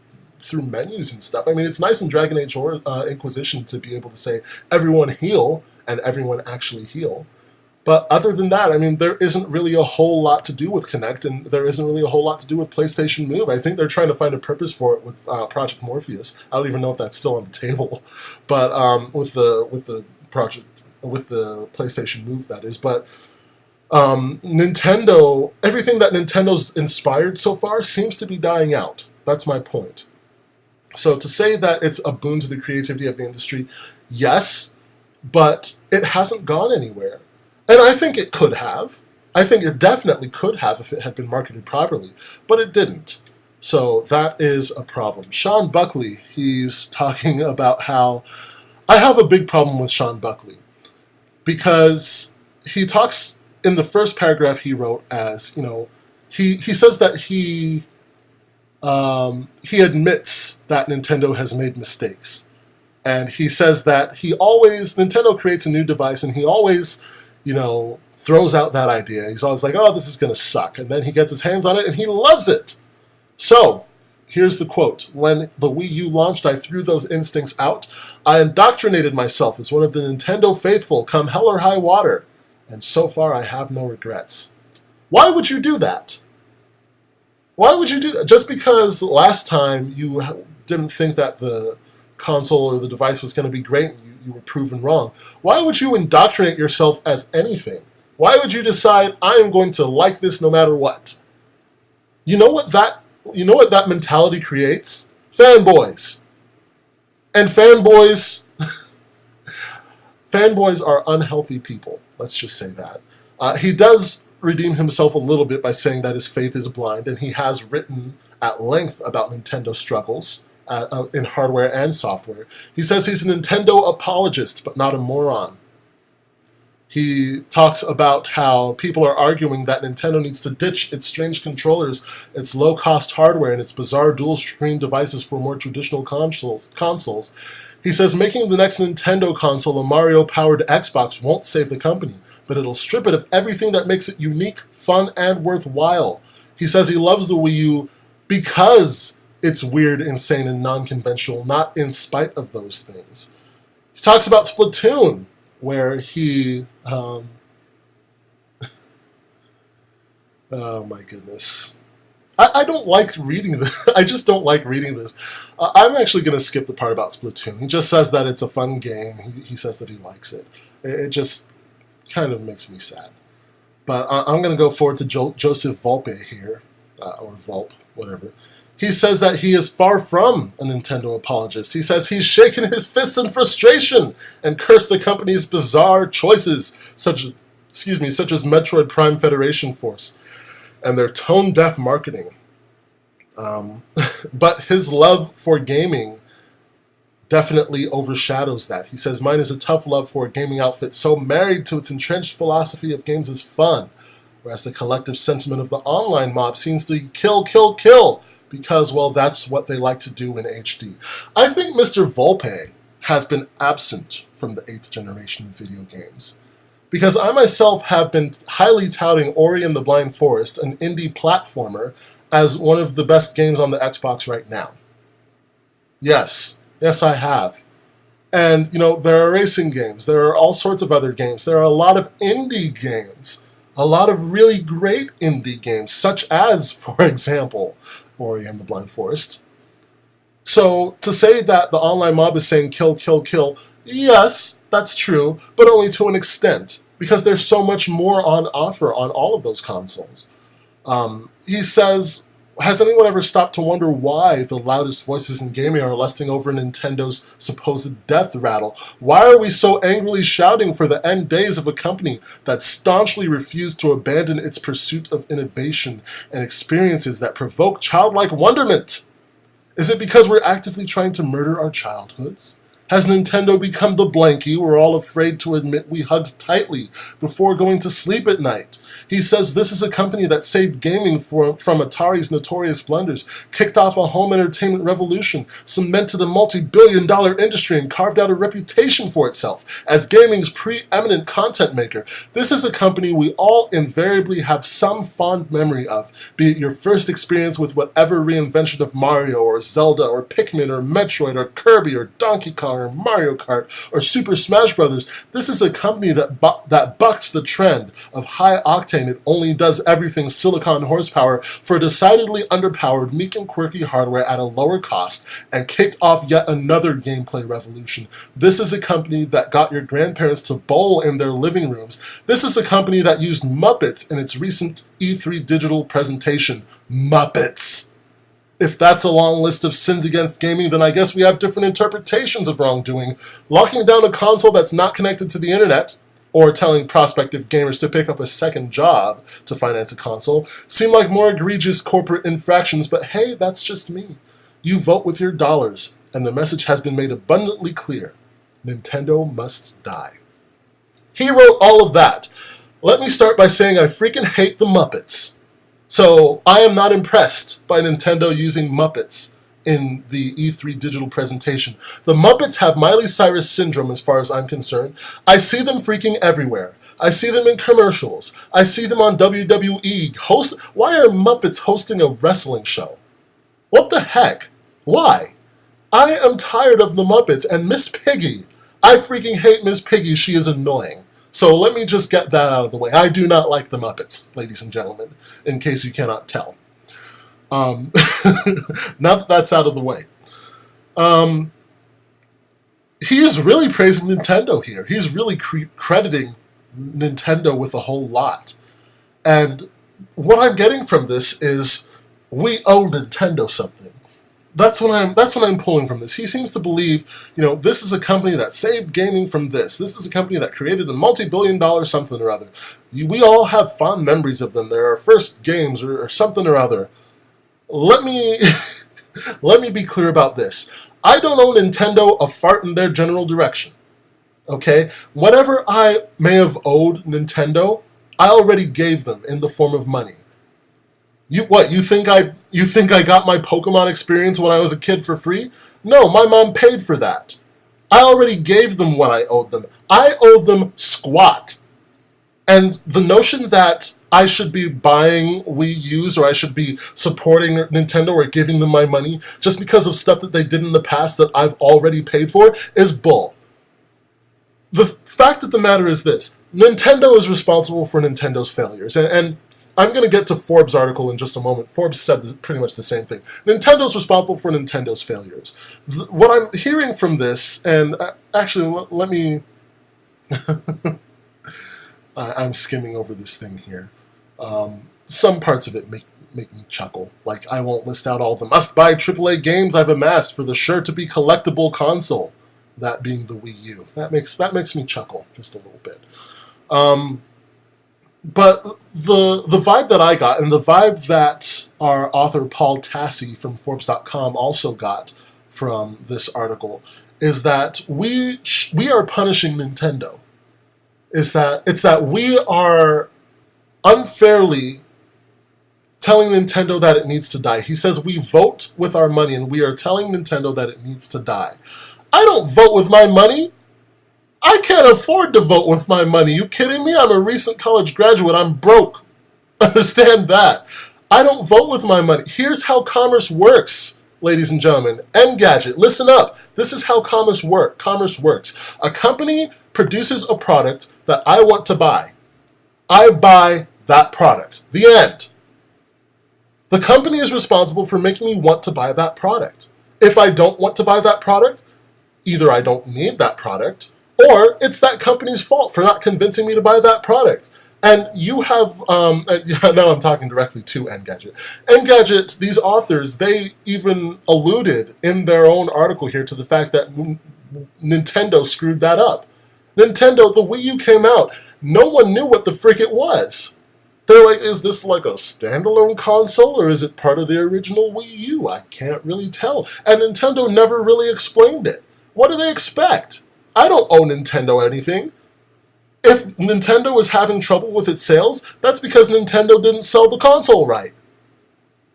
menus and stuff. I mean, it's nice in Dragon Age or Inquisition to be able to say, everyone heal, and everyone actually heal. But other than that, I mean, there isn't really a whole lot to do with Kinect, and there isn't really a whole lot to do with PlayStation Move. I think they're trying to find a purpose for it with Project Morpheus. I don't even know if that's still on the table, but with the PlayStation Move, that is. But Nintendo, everything that Nintendo's inspired so far seems to be dying out. That's my point. So to say that it's a boon to the creativity of the industry, yes, but it hasn't gone anywhere. And I think it could have. I think it definitely could have if it had been marketed properly, but it didn't. So that is a problem. Sean Buckley, he's talking about how I have a big problem with Sean Buckley because he talks in the first paragraph he wrote as, he says that he admits that Nintendo has made mistakes. And he says that Nintendo creates a new device and he always, throws out that idea. He's always like, oh, this is going to suck. And then he gets his hands on it and he loves it. So, Here's the quote. When the Wii U launched, I threw those instincts out. I indoctrinated myself as one of the Nintendo faithful, come hell or high water. And so far, I have no regrets. Why would you do that? Why would you do that? Just because last time you didn't think that the console or the device was going to be great and you were proven wrong. Why would you indoctrinate yourself as anything? Why would you decide, I am going to like this no matter what? You know what that mentality creates? Fanboys. And fanboys are unhealthy people. Let's just say that. He does redeem himself a little bit by saying that his faith is blind, and he has written at length about Nintendo struggles in hardware and software. He says he's a Nintendo apologist, but not a moron. He talks about how people are arguing that Nintendo needs to ditch its strange controllers, its low-cost hardware, and its bizarre dual-screen devices for more traditional consoles. He says making the next Nintendo console a Mario-powered Xbox won't save the company, but it'll strip it of everything that makes it unique, fun, and worthwhile. He says he loves the Wii U because it's weird, insane, and non-conventional, not in spite of those things. He talks about Splatoon, where he... oh my goodness. I don't like reading this. I just don't like reading this. I'm actually going to skip the part about Splatoon. He just says that it's a fun game. He says that he likes it. It just kind of makes me sad. But I'm going to go forward to Joseph Volpe here, or Volpe, whatever. He says that he is far from a Nintendo apologist. He says he's shaken his fists in frustration and cursed the company's bizarre choices, such as Metroid Prime Federation Force and their tone-deaf marketing. But his love for gaming definitely overshadows that. He says, mine is a tough love for a gaming outfit so married to its entrenched philosophy of games is fun, whereas the collective sentiment of the online mob seems to kill, kill, kill, because, well, that's what they like to do in HD. I think Mr. Volpe has been absent from the 8th generation of video games, because I myself have been highly touting Ori and the Blind Forest, an indie platformer, as one of the best games on the Xbox right now. Yes, I have. And, there are racing games, there are all sorts of other games, there are a lot of indie games, a lot of really great indie games, such as, for example, Ori and the Blind Forest. So, to say that the online mob is saying kill, kill, kill, yes, that's true, but only to an extent, because there's so much more on offer on all of those consoles. He says, has anyone ever stopped to wonder why the loudest voices in gaming are lusting over Nintendo's supposed death rattle? Why are we so angrily shouting for the end days of a company that staunchly refused to abandon its pursuit of innovation and experiences that provoke childlike wonderment? Is it because we're actively trying to murder our childhoods? Has Nintendo become the blankie we're all afraid to admit we hugged tightly before going to sleep at night? He says this is a company that saved gaming from Atari's notorious blunders, kicked off a home entertainment revolution, cemented a multi-billion-dollar industry, and carved out a reputation for itself as gaming's preeminent content maker. This is a company we all invariably have some fond memory of, be it your first experience with whatever reinvention of Mario or Zelda or Pikmin or Metroid or Kirby or Donkey Kong or Mario Kart or Super Smash Bros. This is a company that bucked the trend of high-octane, it only does everything silicon horsepower for decidedly underpowered, meek and quirky hardware at a lower cost, and kicked off yet another gameplay revolution. This is a company that got your grandparents to bowl in their living rooms. This is a company that used Muppets in its recent E3 digital presentation. Muppets! If that's a long list of sins against gaming, then I guess we have different interpretations of wrongdoing. Locking down a console that's not connected to the internet, or telling prospective gamers to pick up a second job to finance a console, seem like more egregious corporate infractions, but hey, that's just me. You vote with your dollars, and the message has been made abundantly clear. Nintendo must die. He wrote all of that. Let me start by saying I freaking hate the Muppets. So I am not impressed by Nintendo using Muppets in the E3 digital presentation. The Muppets have Miley Cyrus syndrome as far as I'm concerned. I see them freaking everywhere. I see them in commercials. I see them on WWE. Why are Muppets hosting a wrestling show? What the heck? Why? I am tired of the Muppets and Miss Piggy. I freaking hate Miss Piggy. She is annoying. So let me just get that out of the way. I do not like the Muppets, ladies and gentlemen, in case you cannot tell. Now that that's out of the way. He's really praising Nintendo here. He's really crediting Nintendo with a whole lot. And what I'm getting from this is we owe Nintendo something. That's what I'm pulling from this. He seems to believe, this is a company that saved gaming from this. This is a company that created a multi-billion-dollar something or other. We all have fond memories of them. They're our first games or something or other. Let me be clear about this. I don't owe Nintendo a fart in their general direction. Okay? Whatever I may have owed Nintendo, I already gave them in the form of money. You think I got my Pokemon experience when I was a kid for free? No, my mom paid for that. I already gave them what I owed them. I owed them squat. And the notion that I should be buying Wii U's or I should be supporting Nintendo or giving them my money just because of stuff that they did in the past that I've already paid for is bull. The fact of the matter is this. Nintendo is responsible for Nintendo's failures. And I'm going to get to Forbes' article in just a moment. Forbes said pretty much the same thing. Nintendo's responsible for Nintendo's failures. What I'm hearing from this, and actually, let me... I'm skimming over this thing here. Some parts of it make me chuckle. Like, I won't list out all the must-buy AAA games I've amassed for the sure-to-be collectible console. That being the Wii U. That makes me chuckle just a little bit. But the vibe that I got, and the vibe that our author Paul Tassi from Forbes.com also got from this article, is that we are punishing Nintendo. It's that we are unfairly telling Nintendo that it needs to die. He says we vote with our money, and we are telling Nintendo that it needs to die. I don't vote with my money. I can't afford to vote with my money. You kidding me? I'm a recent college graduate. I'm broke. Understand that. I don't vote with my money. Here's how commerce works, ladies and gentlemen. Engadget, listen up. This is how commerce works. A company produces a product that I want to buy. I buy that product. The end. The company is responsible for making me want to buy that product. If I don't want to buy that product, either I don't need that product, or it's that company's fault for not convincing me to buy that product. And you have, now I'm talking directly to Engadget. Engadget, these authors, they even alluded in their own article here to the fact that Nintendo screwed that up. Nintendo, the Wii U came out. No one knew what the frick it was. They're like, is this like a standalone console, or is it part of the original Wii U? I can't really tell. And Nintendo never really explained it. What do they expect? I don't owe Nintendo anything. If Nintendo was having trouble with its sales, that's because Nintendo didn't sell the console right.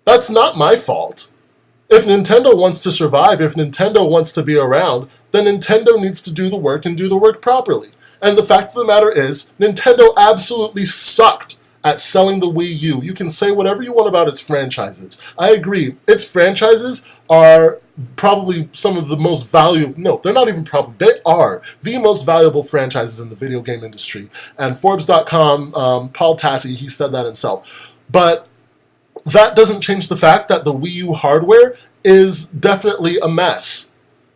That's not my fault. If Nintendo wants to survive, if Nintendo wants to be around, then Nintendo needs to do the work and do the work properly. And the fact of the matter is, Nintendo absolutely sucked at selling the Wii U. You can say whatever you want about its franchises. I agree. Its franchises are probably some of the most valuable, no, they're not even probably, they are the most valuable franchises in the video game industry. And Forbes.com, Paul Tassi, he said that himself. But that doesn't change the fact that the Wii U hardware is definitely a mess.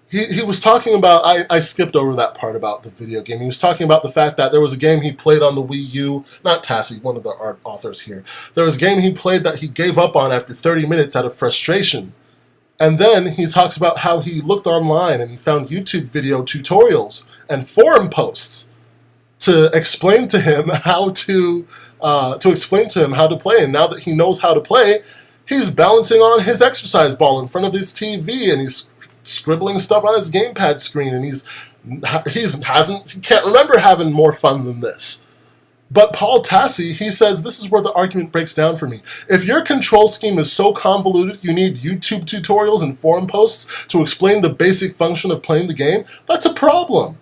He was talking about, I skipped over that part about the video game. He was talking about the fact that there was a game he played on the Wii U, not Tassi, one of the authors here. There was a game he played that he gave up on after 30 minutes out of frustration. And then he talks about how he looked online and he found YouTube video tutorials and forum posts to explain to him how to play. And now that he knows how to play, he's balancing on his exercise ball in front of his TV, and he's scribbling stuff on his gamepad screen, and he can't remember having more fun than this. But Paul Tassi, he says this is where the argument breaks down for me. If your control scheme is so convoluted you need YouTube tutorials and forum posts to explain the basic function of playing the game, that's a problem.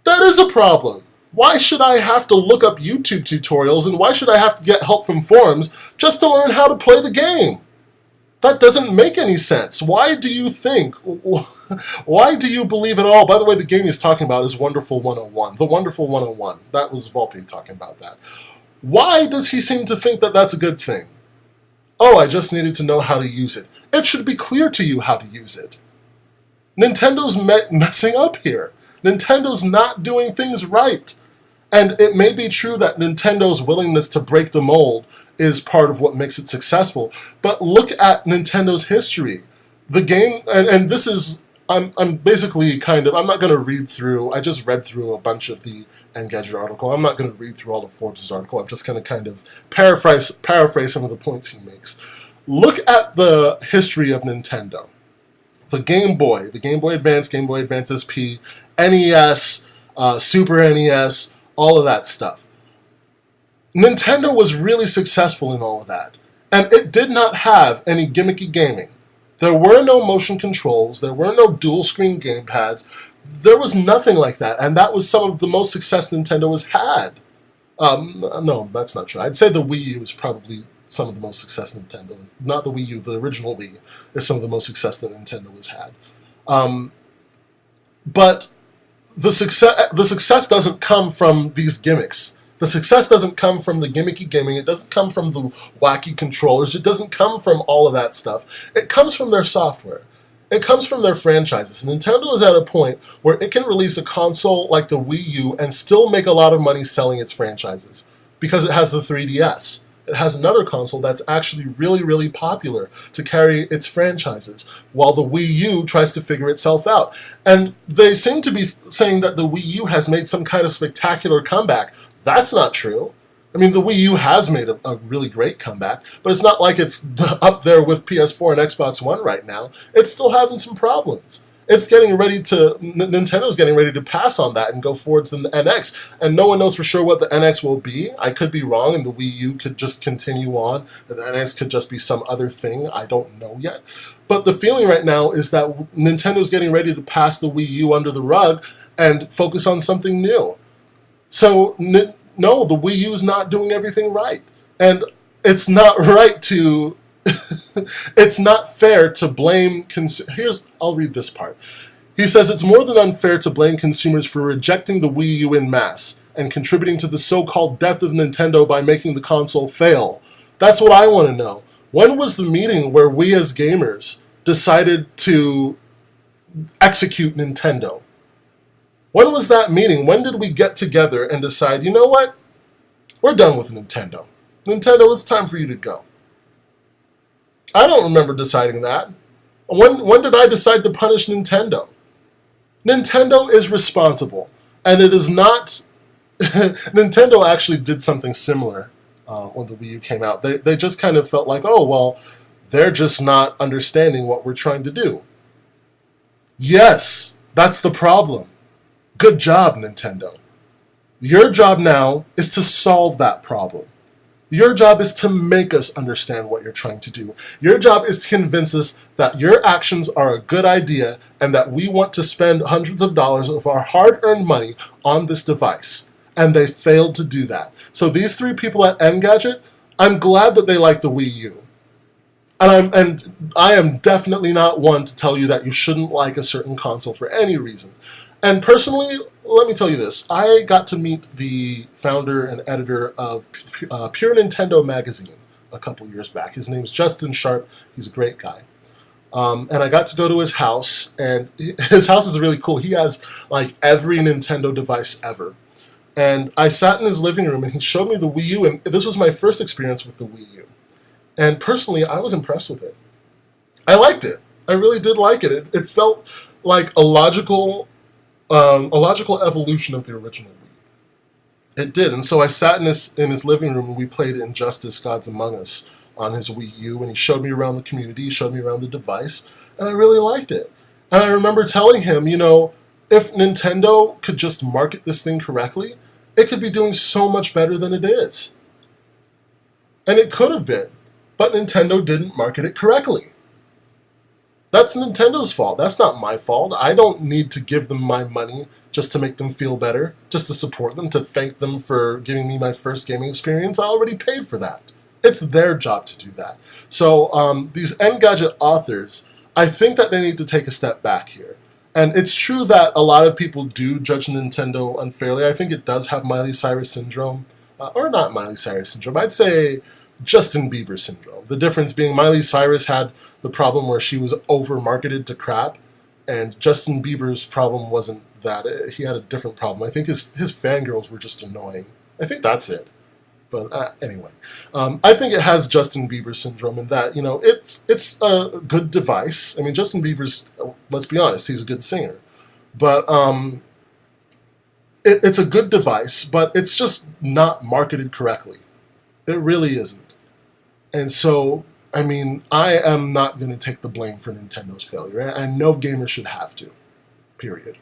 That is a problem. Why should I have to look up YouTube tutorials, and why should I have to get help from forums just to learn how to play the game? That doesn't make any sense. Why do you think, why do you believe it all? By the way, the game he's talking about is Wonderful 101. The Wonderful 101. That was Volpe talking about that. Why does he seem to think that that's a good thing? Oh, I just needed to know how to use it. It should be clear to you how to use it. Nintendo's messing up here. Nintendo's not doing things right. And it may be true that Nintendo's willingness to break the mold is part of what makes it successful. But look at Nintendo's history. The game, and this is, I'm basically kind of, I'm not going to read through, I just read through a bunch of the Engadget article. I'm not going to read through all of Forbes' article. I'm just going to kind of paraphrase some of the points he makes. Look at the history of Nintendo. The Game Boy Advance, Game Boy Advance SP, NES, Super NES, all of that stuff. Nintendo was really successful in all of that, and it did not have any gimmicky gaming. There were no motion controls, there were no dual screen gamepads, there was nothing like that, and that was some of the most success Nintendo has had. No, that's not true. I'd say the Wii U is probably some of the most success Nintendo, not the Wii U, the original Wii is some of the most success that Nintendo has had. But the success doesn't come from these gimmicks. The success doesn't come from the gimmicky gaming. It doesn't come from the wacky controllers. It doesn't come from all of that stuff. It comes from their software. It comes from their franchises. Nintendo is at a point where it can release a console like the Wii U and still make a lot of money selling its franchises because it has the 3DS. It has another console that's actually really, really popular to carry its franchises, while the Wii U tries to figure itself out. And they seem to be saying that the Wii U has made some kind of spectacular comeback. That's not true. I mean, the Wii U has made a really great comeback, but it's not like it's up there with PS4 and Xbox One right now. It's still having some problems. Nintendo's getting ready to pass on that and go forward to the NX, and no one knows for sure what the NX will be. I could be wrong, and the Wii U could just continue on, and the NX could just be some other thing. I don't know yet. But the feeling right now is that Nintendo's getting ready to pass the Wii U under the rug and focus on something new. So, no, the Wii U is not doing everything right. And it's not right to... it's not fair to blame... I'll read this part. He says, it's more than unfair to blame consumers for rejecting the Wii U en masse and contributing to the so-called death of Nintendo by making the console fail. That's what I want to know. When was the meeting where we as gamers decided to execute Nintendo? When was that meeting? When did we get together and decide, you know what? We're done with Nintendo. Nintendo, it's time for you to go. I don't remember deciding that. When did I decide to punish Nintendo? Nintendo is responsible. And it is not... Nintendo actually did something similar when the Wii U came out. They just kind of felt like, oh, well, they're just not understanding what we're trying to do. Yes, that's the problem. Good job, Nintendo. Your job now is to solve that problem. Your job is to make us understand what you're trying to do. Your job is to convince us that your actions are a good idea and that we want to spend hundreds of dollars of our hard-earned money on this device. And they failed to do that. So these three people at Engadget, I'm glad that they like the Wii U. And I am definitely not one to tell you that you shouldn't like a certain console for any reason. And personally, let me tell you this. I got to meet the founder and editor of Pure Nintendo magazine a couple years back. His name's Justin Sharp. He's a great guy. And I got to go to his house, and his house is really cool. He has, like, every Nintendo device ever. And I sat in his living room, and he showed me the Wii U, and this was my first experience with the Wii U. And personally, I was impressed with it. I liked it. I really did like it. It felt like a logical evolution of the original Wii. It did, and so I sat in his living room and we played Injustice: Gods Among Us on his Wii U, and he showed me around the community, he showed me around the device, and I really liked it. And I remember telling him, you know, if Nintendo could just market this thing correctly, it could be doing so much better than it is. And it could have been, but Nintendo didn't market it correctly. That's Nintendo's fault. That's not my fault. I don't need to give them my money just to make them feel better, just to support them, to thank them for giving me my first gaming experience. I already paid for that. It's their job to do that. So these Engadget authors, I think that they need to take a step back here. And it's true that a lot of people do judge Nintendo unfairly. I think it does have Miley Cyrus syndrome. Or not Miley Cyrus syndrome. I'd say Justin Bieber syndrome. The difference being Miley Cyrus had the problem where she was over-marketed to crap, and Justin Bieber's problem wasn't that. He had a different problem. I think his fangirls were just annoying. I think that's it. But anyway, I think it has Justin Bieber syndrome in that, it's a good device. I mean, Justin Bieber's, let's be honest, he's a good singer. But it's a good device, but it's just not marketed correctly. It really isn't. And so, I mean, I am not going to take the blame for Nintendo's failure, and no gamer should have to. Period.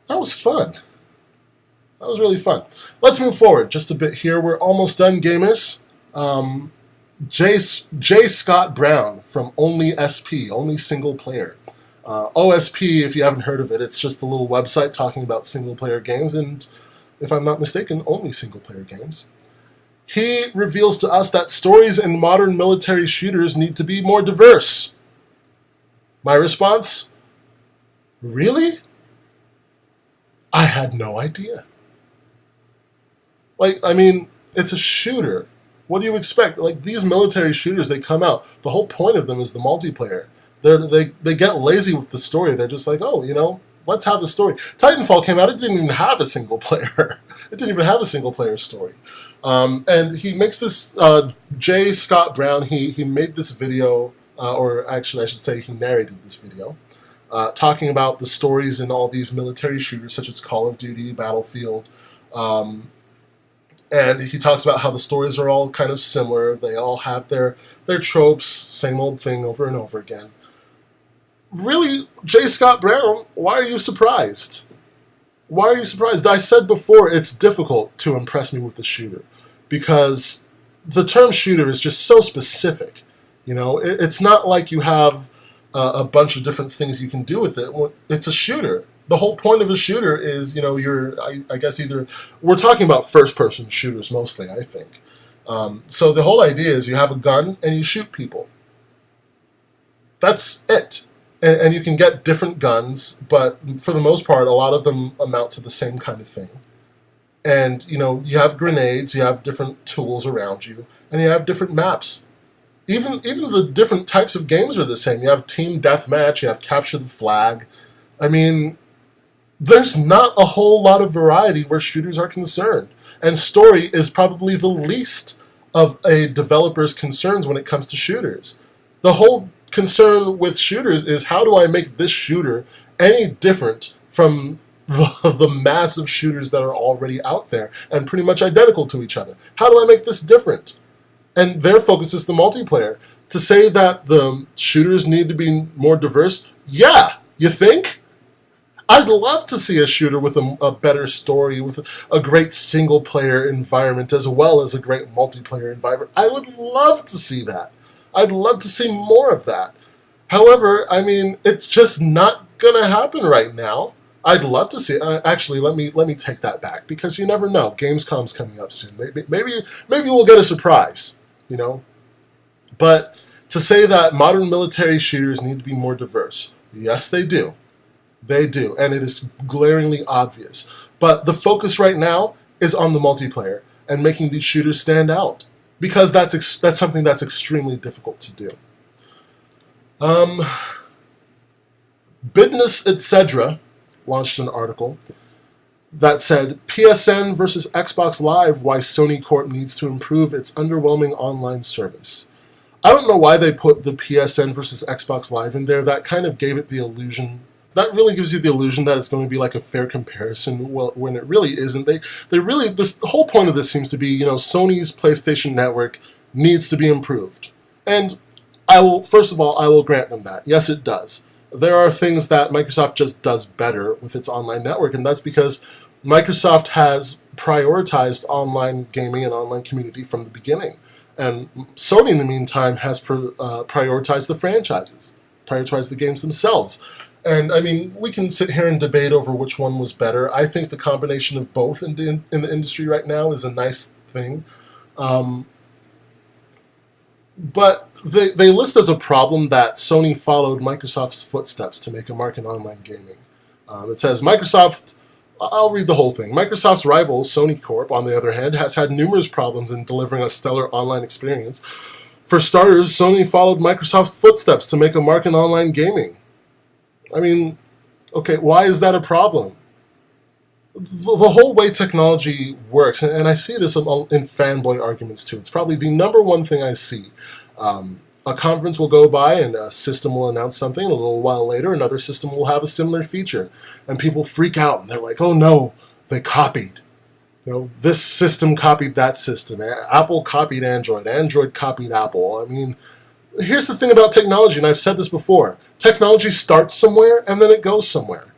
That was fun. That was really fun. Let's move forward just a bit here. We're almost done, gamers. J. Scott Brown from Only SP, Only Single Player. OSP, if you haven't heard of it, it's just a little website talking about single-player games, and if I'm not mistaken, only single-player games. He reveals to us that stories in modern military shooters need to be more diverse. My response? Really? I had no idea. Like, I mean, it's a shooter. What do you expect? Like, these military shooters, they come out. The whole point of them is the multiplayer. They get lazy with the story. They're just like, oh, let's have the story. Titanfall came out. It didn't even have a single player. It didn't even have a single player story. And he makes this, J. Scott Brown, he made this video, or actually I should say he narrated this video, talking about the stories in all these military shooters such as Call of Duty, Battlefield, and he talks about how the stories are all kind of similar. They all have their tropes, same old thing over and over again. Really, J. Scott Brown, why are you surprised? Why are you surprised? I said before, it's difficult to impress me with the shooter because the term shooter is just so specific. It's not like you have a bunch of different things you can do with it. It's a shooter. The whole point of a shooter is, I guess we're talking about first-person shooters mostly, I think. So the whole idea is you have a gun and you shoot people. That's it. And you can get different guns, but for the most part, a lot of them amount to the same kind of thing. And, you have grenades, you have different tools around you, and you have different maps. Even the different types of games are the same. You have team deathmatch, you have capture the flag. I mean, there's not a whole lot of variety where shooters are concerned. And story is probably the least of a developer's concerns when it comes to shooters. The whole concern with shooters is how do I make this shooter any different from the massive shooters that are already out there and pretty much identical to each other? How do I make this different? And their focus is the multiplayer. To say that the shooters need to be more diverse, yeah, you think? I'd love to see a shooter with a better story, with a great single-player environment as well as a great multiplayer environment. I would love to see that. I'd love to see more of that. However, I mean, it's just not going to happen right now. I'd love to see it. Actually, let me take that back, because you never know. Gamescom's coming up soon. Maybe we'll get a surprise, But to say that modern military shooters need to be more diverse, yes, they do. They do, and it is glaringly obvious. But the focus right now is on the multiplayer and making these shooters stand out, because that's something that's extremely difficult to do. Business Etc. launched an article that said, PSN versus Xbox Live, why Sony Corp needs to improve its underwhelming online service. I don't know why they put the PSN versus Xbox Live in there. That kind of gave it the illusion. That really gives you the illusion that it's going to be like a fair comparison, when it really isn't. The whole point of this seems to be, Sony's PlayStation Network needs to be improved. And first of all, I will grant them that. Yes, it does. There are things that Microsoft just does better with its online network, and that's because Microsoft has prioritized online gaming and online community from the beginning. And Sony, in the meantime, has prioritized the franchises, prioritized the games themselves. And, I mean, we can sit here and debate over which one was better. I think the combination of both in the industry right now is a nice thing. But they list as a problem that Sony followed Microsoft's footsteps to make a mark in online gaming. It says Microsoft, I'll read the whole thing. Microsoft's rival, Sony Corp, on the other hand, has had numerous problems in delivering a stellar online experience. For starters, Sony followed Microsoft's footsteps to make a mark in online gaming. I mean, okay, why is that a problem? The whole way technology works, and I see this in fanboy arguments too, it's probably the number one thing I see. A conference will go by and a system will announce something, and a little while later another system will have a similar feature, and people freak out, and they're like, oh no, they copied. This system copied that system. Apple copied Android. Android copied Apple. I mean, here's the thing about technology, and I've said this before. Technology starts somewhere, and then it goes somewhere.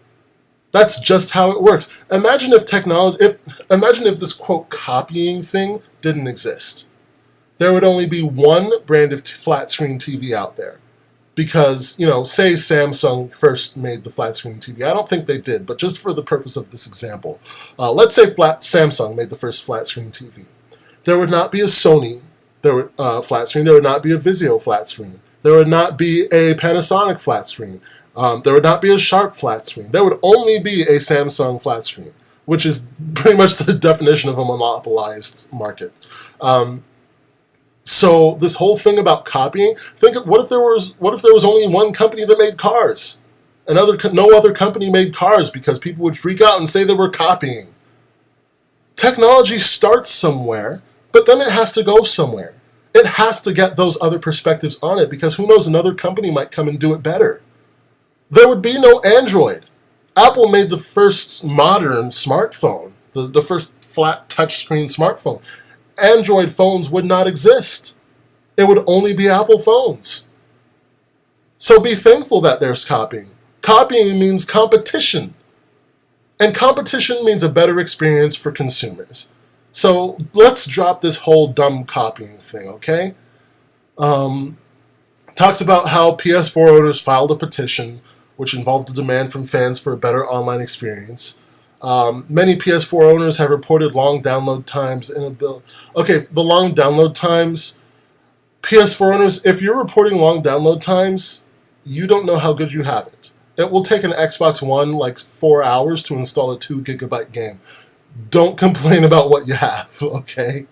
That's just how it works. Imagine if this quote copying thing didn't exist. There would only be one brand of flat screen TV out there. Because, say Samsung first made the flat screen TV. I don't think they did, but just for the purpose of this example, let's say Samsung made the first flat screen TV. There would not be a Sony flat screen. There would not be a Vizio flat screen. There would not be a Panasonic flat screen. There would not be a Sharp flat screen. There would only be a Samsung flat screen, which is pretty much the definition of a monopolized market. So this whole thing about copying, what if there was only one company that made cars? No other company made cars because people would freak out and say they were copying. Technology starts somewhere, but then it has to go somewhere. It has to get those other perspectives on it because who knows, another company might come and do it better. There would be no Android. Apple made the first modern smartphone, the first flat touchscreen smartphone. Android phones would not exist. It would only be Apple phones. So be thankful that there's copying. Copying means competition. And competition means a better experience for consumers. So let's drop this whole dumb copying thing, okay? Talks about how PS4 owners filed a petition which involved a demand from fans for a better online experience. Many PS4 owners have reported long download times in a bill. Okay, the long download times, PS4 owners, if you're reporting long download times, you don't know how good you have it. It will take an Xbox One like 4 hours to install a 2 gigabyte game. Don't complain about what you have, okay?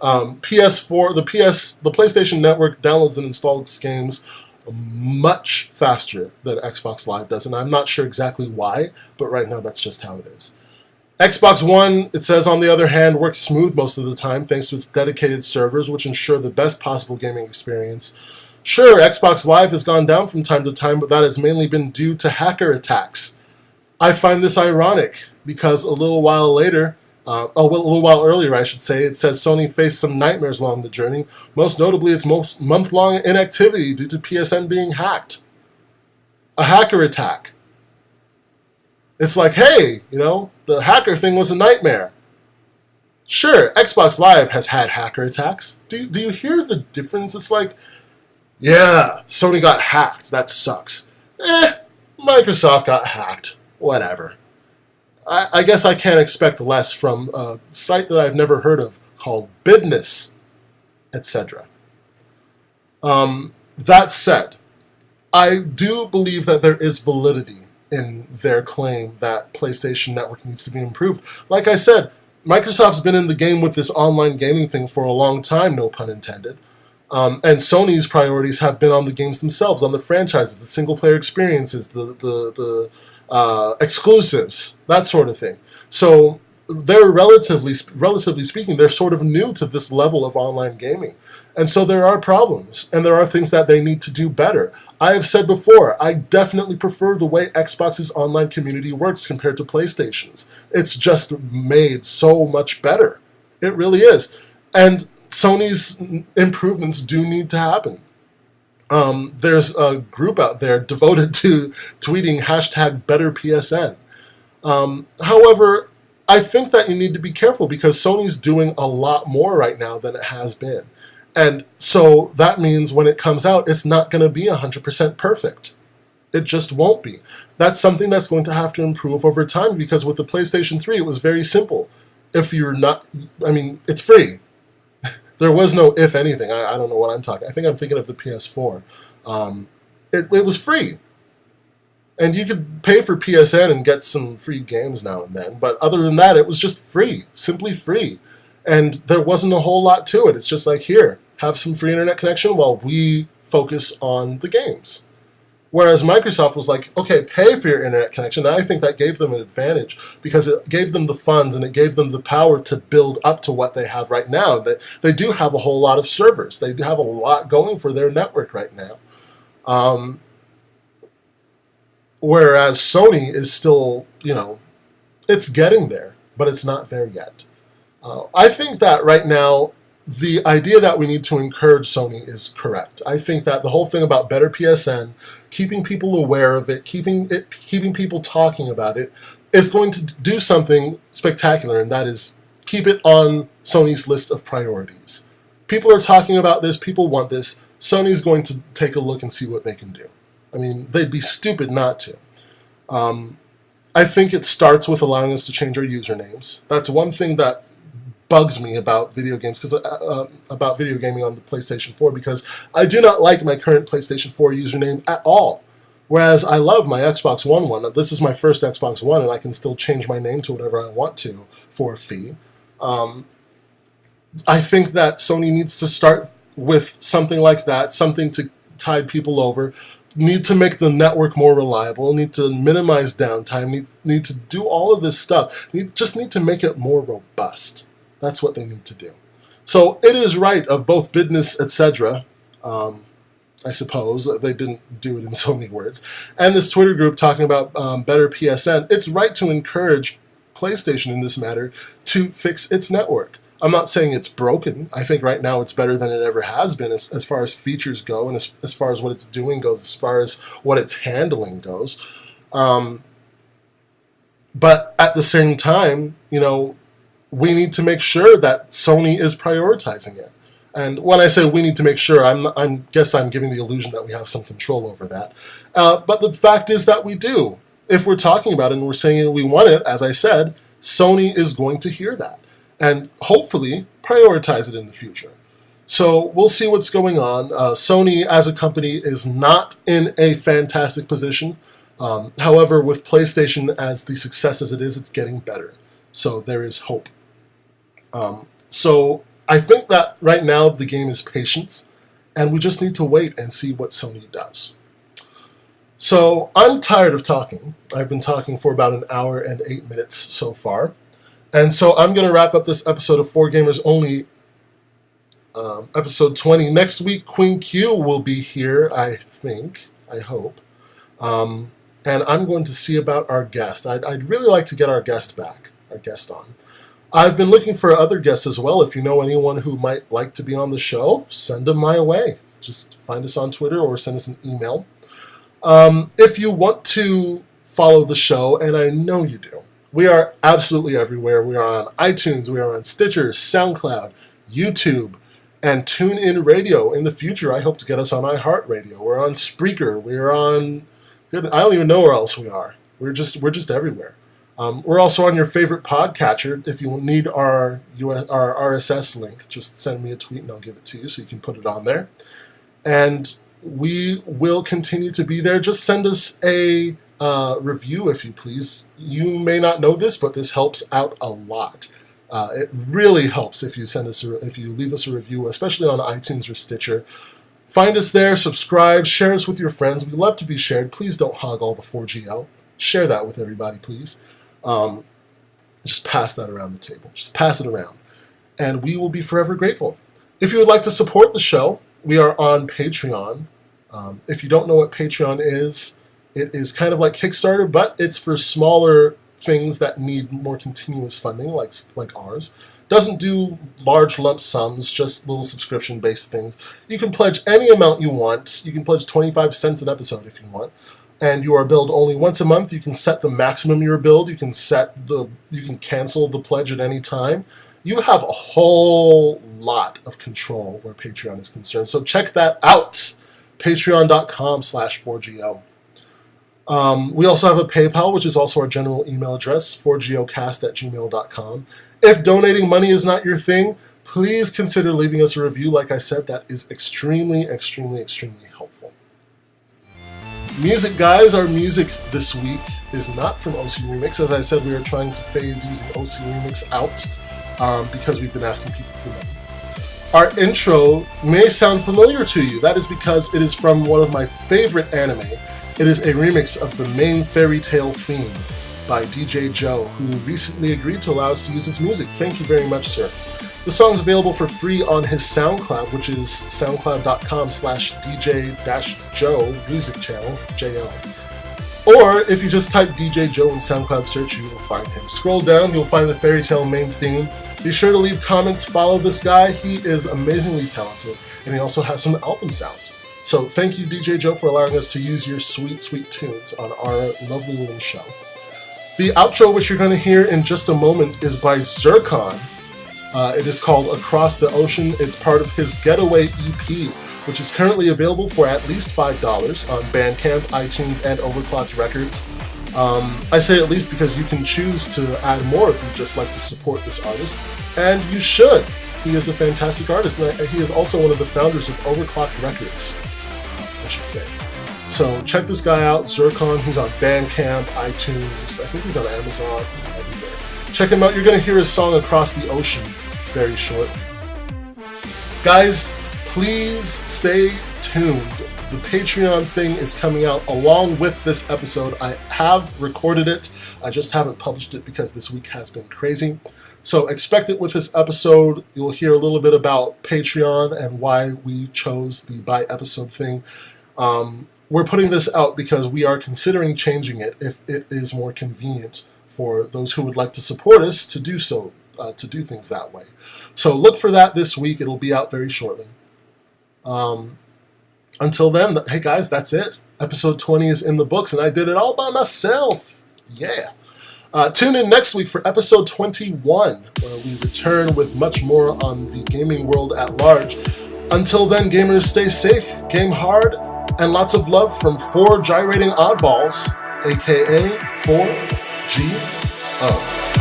PS4, the PlayStation Network downloads and installs games much faster than Xbox Live does, and I'm not sure exactly why, but right now that's just how it is. Xbox One, it says, on the other hand, works smooth most of the time thanks to its dedicated servers, which ensure the best possible gaming experience. Sure, Xbox Live has gone down from time to time, but that has mainly been due to hacker attacks. I find this ironic, because a little while earlier, I should say, it says Sony faced some nightmares along the journey, most notably its month-long inactivity due to PSN being hacked. A hacker attack. It's like, hey, the hacker thing was a nightmare. Sure, Xbox Live has had hacker attacks. Do you hear the difference? It's like, yeah, Sony got hacked. That sucks. Microsoft got hacked. Whatever. I guess I can't expect less from a site that I've never heard of called Business, etc. That said, I do believe that there is validity in their claim that PlayStation Network needs to be improved. Like I said, Microsoft's been in the game with this online gaming thing for a long time, no pun intended. And Sony's priorities have been on the games themselves, on the franchises, the single-player experiences, the exclusives, that sort of thing. So they're relatively speaking, they're sort of new to this level of online gaming. And so there are problems, and there are things that they need to do better. I have said before, I definitely prefer the way Xbox's online community works compared to PlayStation's. It's just made so much better. It really is. And Sony's improvements do need to happen. There's a group out there devoted to tweeting #BetterPSN. However, I think that you need to be careful because Sony's doing a lot more right now than it has been. And so that means when it comes out, it's not going to be 100% perfect. It just won't be. That's something that's going to have to improve over time because with the PlayStation 3, it was very simple. If you're not, it's free. There was no if anything. I don't know what I'm talking. I think I'm thinking of the PS4. It was free. And you could pay for PSN and get some free games now and then. But other than that, it was just free. Simply free. And there wasn't a whole lot to it. It's just like, here, have some free internet connection while we focus on the games. Whereas Microsoft was like, okay, pay for your internet connection. And I think that gave them an advantage because it gave them the funds and it gave them the power to build up to what they have right now. They do have a whole lot of servers. They do have a lot going for their network right now. Whereas Sony is still, it's getting there, but it's not there yet. I think that right now, the idea that we need to encourage Sony is correct. I think that the whole thing about better PSN, keeping people aware of it, keeping people talking about it, is going to do something spectacular, and that is keep it on Sony's list of priorities. People are talking about this, people want this, Sony's going to take a look and see what they can do. I mean, they'd be stupid not to. I think it starts with allowing us to change our usernames. That's one thing that bugs me about video games, about video gaming on the PlayStation 4, because I do not like my current PlayStation 4 username at all. Whereas I love my Xbox One one. This is my first Xbox One, and I can still change my name to whatever I want to for a fee. I think that Sony needs to start with something like that, something to tide people over. Need to make the network more reliable, need to minimize downtime, need to do all of this stuff. Just need to make it more robust. That's what they need to do. So it is right of both business, etc., I suppose. They didn't do it in so many words. And this Twitter group talking about better PSN. It's right to encourage PlayStation in this matter to fix its network. I'm not saying it's broken. I think right now it's better than it ever has been as far as features go and as far as what it's doing goes, as far as what it's handling goes. But at the same time, we need to make sure that Sony is prioritizing it. And when I say we need to make sure, I guess I'm giving the illusion that we have some control over that. But the fact is that we do. If we're talking about it and we're saying we want it, as I said, Sony is going to hear that and hopefully prioritize it in the future. So we'll see what's going on. Sony as a company is not in a fantastic position. However, with PlayStation as the success as it is, it's getting better. So there is hope. So I think that right now the game is patience, and we just need to wait and see what Sony does. So I'm tired of talking. I've been talking for about an hour and 8 minutes so far. And so I'm going to wrap up this episode of 4Gamers Only, episode 20. Next week, Queen Q will be here, I think, I hope. And I'm going to see about our guest. I'd really like to get our guest on. I've been looking for other guests as well. If you know anyone who might like to be on the show, send them my way. Just find us on Twitter or send us an email. If you want to follow the show, and I know you do, we are absolutely everywhere. We are on iTunes, we are on Stitcher, SoundCloud, YouTube, and TuneIn Radio. In the future, I hope to get us on iHeartRadio. We're on Spreaker. We're on... I don't even know where else we are. We're just everywhere. We're also on your favorite podcatcher. If you need our RSS link, just send me a tweet and I'll give it to you so you can put it on there. And we will continue to be there. Just send us a review if you please. You may not know this, but this helps out a lot. It really helps if you leave us a review, especially on iTunes or Stitcher. Find us there, subscribe, share us with your friends. We love to be shared. Please don't hog all the 4GL. Share that with everybody, please. Just pass that around the table. Just pass it around. And we will be forever grateful. If you would like to support the show, we are on Patreon. If you don't know what Patreon is, it is kind of like Kickstarter, but it's for smaller things that need more continuous funding, like ours. Doesn't do large lump sums, just little subscription-based things. You can pledge any amount you want. You can pledge 25 cents an episode if you want. And you are billed only once a month. You can set the maximum you're billed. You can cancel the pledge at any time. You have a whole lot of control where Patreon is concerned. So check that out. Patreon.com/4GO. We also have a PayPal, which is also our general email address, 4GOcast@gmail.com. If donating money is not your thing, please consider leaving us a review. Like I said, that is extremely, extremely, extremely helpful. Music, guys, our music this week is not from OC Remix. As I said, we are trying to phase using OC Remix out because we've been asking people for money. Our intro may sound familiar to you. That is because it is from one of my favorite anime. It is a remix of the main fairy tale theme by DJ Joe, who recently agreed to allow us to use his music. Thank you very much, sir. The song is available for free on his SoundCloud, which is soundcloud.com/DJ-Joe music channel, JL. Or if you just type DJ Joe in SoundCloud search, you will find him. Scroll down, you'll find the fairy tale main theme. Be sure to leave comments, follow this guy. He is amazingly talented, and he also has some albums out. So thank you, DJ Joe, for allowing us to use your sweet, sweet tunes on our lovely little show. The outro, which you're going to hear in just a moment, is by Zircon. It is called Across the Ocean. It's part of his Getaway EP, which is currently available for at least $5 on Bandcamp, iTunes, and Overclocked Records. I say at least because you can choose to add more if you just like to support this artist, and you should. He is a fantastic artist, and he is also one of the founders of Overclocked Records, I should say. So check this guy out, Zircon. He's on Bandcamp, iTunes, I think he's on Amazon, he's everywhere. Check him out. You're going to hear his song Across the Ocean very shortly. Guys, please stay tuned. The Patreon thing is coming out along with this episode. I have recorded it. I just haven't published it because this week has been crazy. So expect it with this episode. You'll hear a little bit about Patreon and why we chose the by episode thing. We're putting this out because we are considering changing it if it is more convenient for those who would like to support us to do so, to do things that way. So look for that this week. It'll be out very shortly. Until then, hey guys, that's it. Episode 20 is in the books, and I did it all by myself. Yeah. Tune in next week for episode 21, where we return with much more on the gaming world at large. Until then, gamers, stay safe, game hard, and lots of love from 4 gyrating oddballs, aka 4GO.